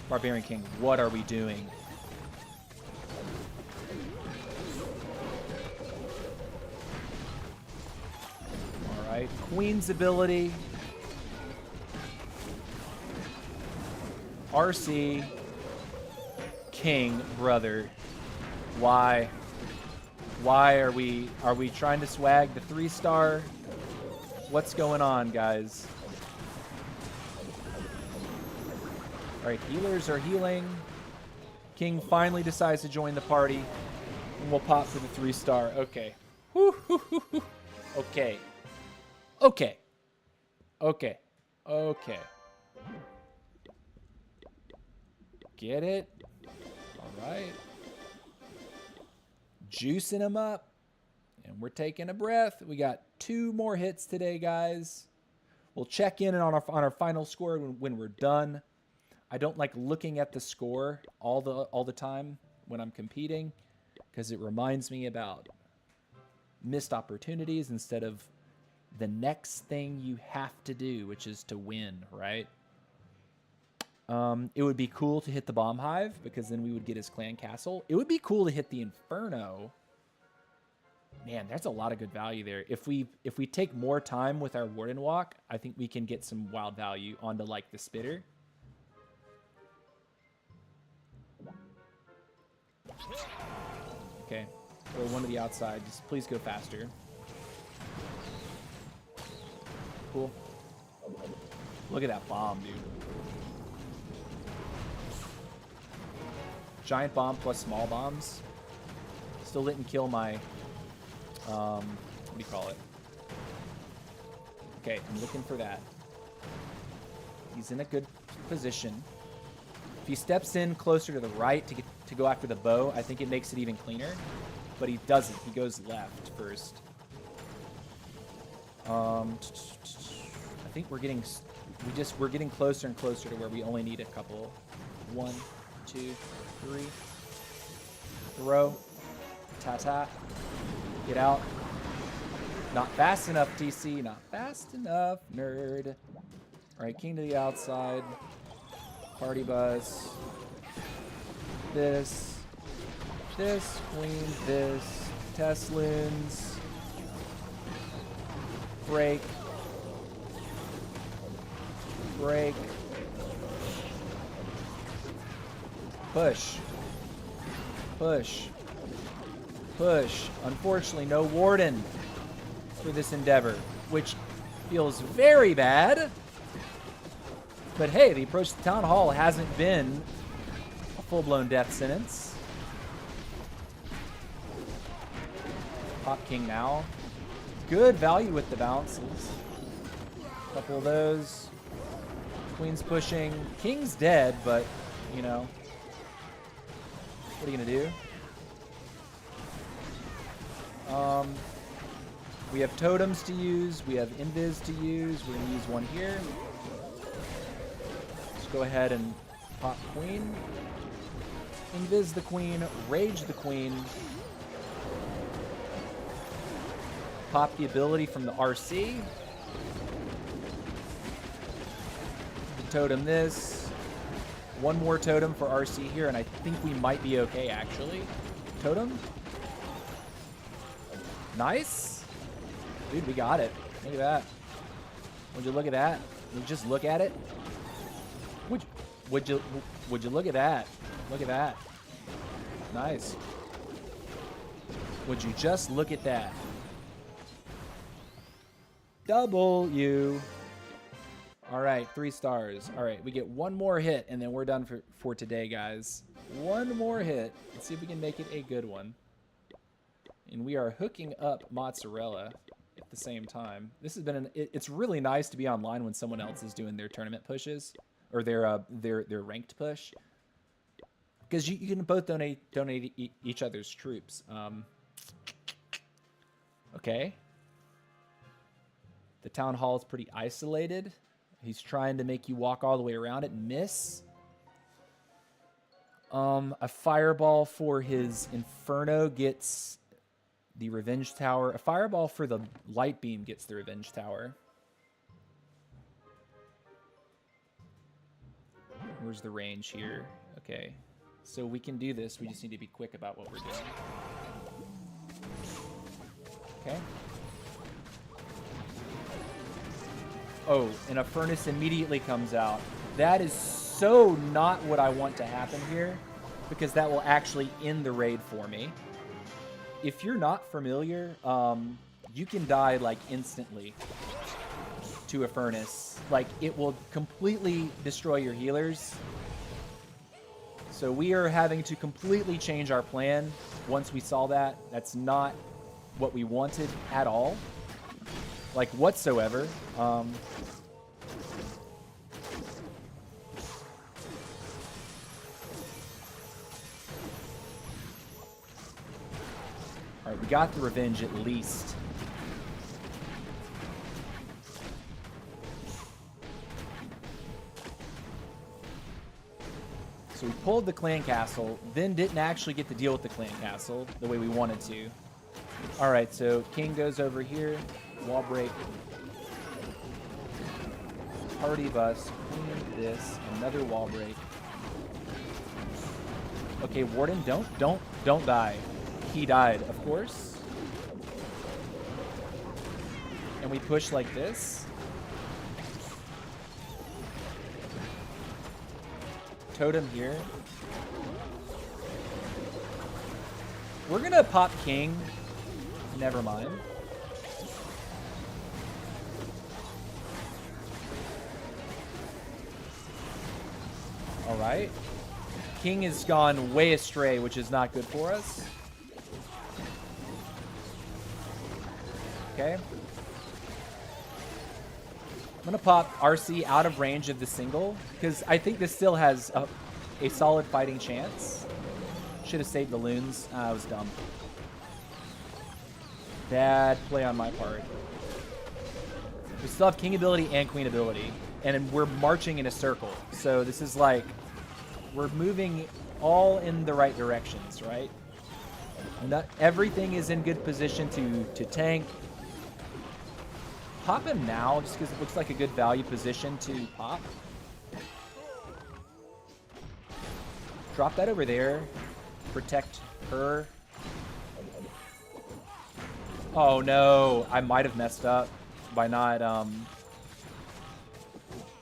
Speaker 1: Barbarian King, what are we doing? All right. Queen's ability. RC. King, brother. Why? Why are we trying to swag the 3-star? What's going on, guys? All right, healers are healing. King finally decides to join the party, and we'll pop for the 3-star. Okay. Woo, hoo, hoo, hoo. Okay. Okay. Okay. Okay. Get it? All right. Juicing him up. And we're taking a breath. We got 2 more hits today, guys. We'll check in on our final score when we're done. I don't like looking at the score all the time when I'm competing because it reminds me about missed opportunities instead of the next thing you have to do, which is to win, right? It would be cool to hit the Bomb Hive because then we would get his clan castle. It would be cool to hit the Inferno. Man, there's a lot of good value there. If we take more time with our Warden Walk, I think we can get some wild value onto like the Spitter. Okay, throw one to the outside. Just please go faster. Cool. Look at that bomb, dude. Giant bomb plus small bombs. Still didn't kill my... what do you call it? Okay, I'm looking for that. He's in a good position. If he steps in closer to the right to go after the bow, I think it makes it even cleaner. But he doesn't. He goes left first. I think we're getting closer and closer to where we only need a couple. 1, 2, 3. Throw. Ta-ta. Get out. Not fast enough, TC. Not fast enough, nerd. All right, king to the outside. Party bus. This. Queen. This. Teslins. Break. Break. Push. Push. Push. Unfortunately, no Warden for this endeavor, which feels very bad. But hey, the approach to the Town Hall hasn't been a full-blown death sentence. Pop King now. Good value with the bounces. Couple of those. Queen's pushing. King's dead, but, you know. What are you going to do? We have totems to use. We have invis to use. We're going to use one here. Let's go ahead and pop queen. Invis the queen. Rage the queen. Pop the ability from the RC. The totem this. One more totem for RC here, and I think we might be okay, actually. Totem. Nice. Dude, we got it. Look at that. Would you look at that? Would you just look at it? Would you look at that? Look at that. Nice. Would you just look at that? W. All right, 3 stars. All right, we get one more hit, and then we're done for today, guys. One more hit. Let's see if we can make it a good one. And we are hooking up mozzarella at the same time. This has been it's really nice to be online when someone else is doing their tournament pushes or their ranked push, because you can both donate each other's troops. Okay. The town hall is pretty isolated. He's trying to make you walk all the way around it and miss. A fireball for his Inferno gets the Revenge Tower. A fireball for the Light Beam gets the Revenge Tower. Where's the range here? Okay. So we can do this. We just need to be quick about what we're doing. Okay. Oh, and a furnace immediately comes out. That is so not what I want to happen here, because that will actually end the raid for me. If you're not familiar, you can die like instantly to a furnace. Like, it will completely destroy your healers. So we are having to completely change our plan once we saw that. That's not what we wanted at all. Like, whatsoever. All right, we got the revenge at least. So we pulled the clan castle, then didn't actually get to deal with the clan castle the way we wanted to. All right, so king goes over here, wall break, party bus, queen this, another wall break. Okay, Warden, don't die. He died, of course. And we push like this. Totem here. We're gonna pop king. Never mind. All right. King has gone way astray, which is not good for us. Okay. I'm going to pop RC out of range of the single, because I think this still has a solid fighting chance. Should have saved the loons. I was dumb. Bad play on my part. We still have king ability and queen ability, and we're marching in a circle. So this is like, we're moving all in the right directions, right? Not everything is in good position to tank. Pop him now, just because it looks like a good value position to pop. Drop that over there. Protect her. Oh no, I might have messed up by not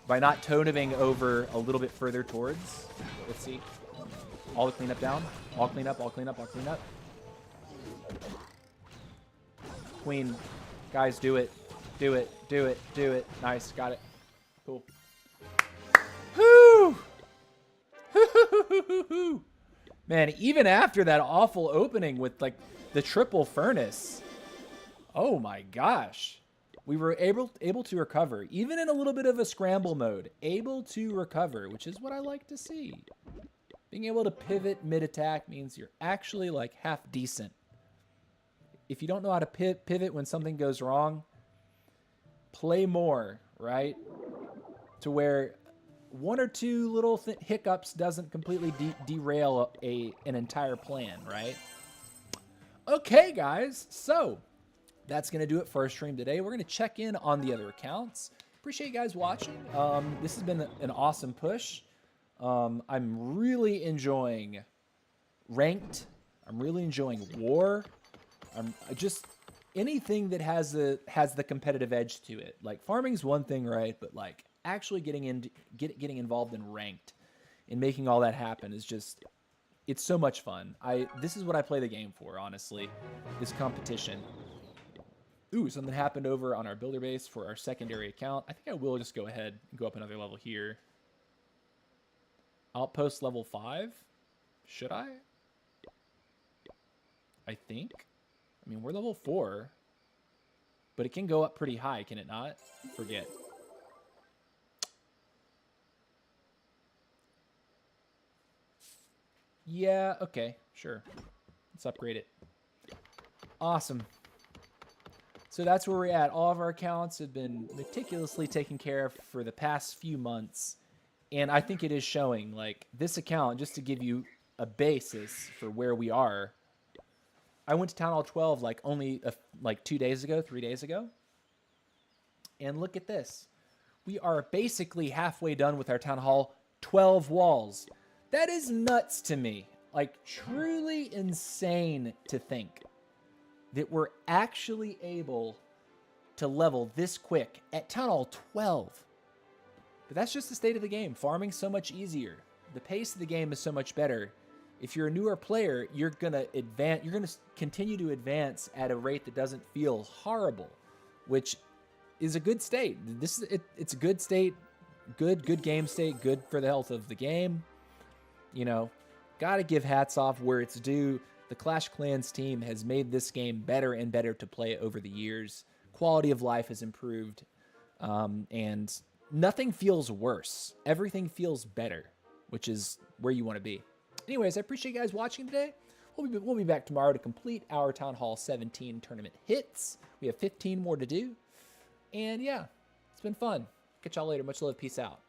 Speaker 1: toteming over a little bit further towards. Let's see. All the cleanup down. All clean up, all clean up, all clean up. Queen. Guys, do it. Do it, do it, do it. Nice, got it. Cool. Whew! Man, even after that awful opening with like the triple furnace, oh my gosh. We were able to recover, even in a little bit of a scramble mode. Able to recover, which is what I like to see. Being able to pivot mid-attack means you're actually like half decent. If you don't know how to pivot when something goes wrong, play more, right? To where one or two little hiccups doesn't completely derail an entire plan, right? Okay, guys. So that's going to do it for our stream today. We're going to check in on the other accounts. Appreciate you guys watching. This has been an awesome push. I'm really enjoying ranked. I'm really enjoying war. I'm just anything that has the competitive edge to it. Like farming's one thing, right? But like actually getting involved in ranked and making all that happen is just, it's so much fun. This is what I play the game for, honestly. This competition. Ooh, something happened over on our builder base for our secondary account. I think I will just go ahead and go up another level here. Outpost level 5. Should I? I think. I mean, we're level 4. But it can go up pretty high, can it not? Forget. Yeah, okay, sure. Let's upgrade it. Awesome. So that's where we're at. All of our accounts have been meticulously taken care of for the past few months. And I think it is showing. Like, this account, just to give you a basis for where we are, I went to Town Hall 12 like only like 2 days ago, 3 days ago. And look at this. We are basically halfway done with our Town Hall 12 walls. That is nuts to me. Like, truly insane to think that we're actually able to level this quick at Town Hall 12. But that's just the state of the game. Farming's so much easier. The pace of the game is so much better. If you're a newer player, you're gonna advance. You're gonna continue to advance at a rate that doesn't feel horrible, which is a good state. It's a good state, good game state, good for the health of the game. You know, Gotta give hats off where it's due. The Clash Clans team has made this game better and better to play over the years. Quality of life has improved, and nothing feels worse. Everything feels better, which is where you want to be. Anyways, I appreciate you guys watching today. We'll be back tomorrow to complete our Town Hall 17 tournament hits. We have 15 more to do. And yeah, it's been fun. Catch y'all later. Much love. Peace out.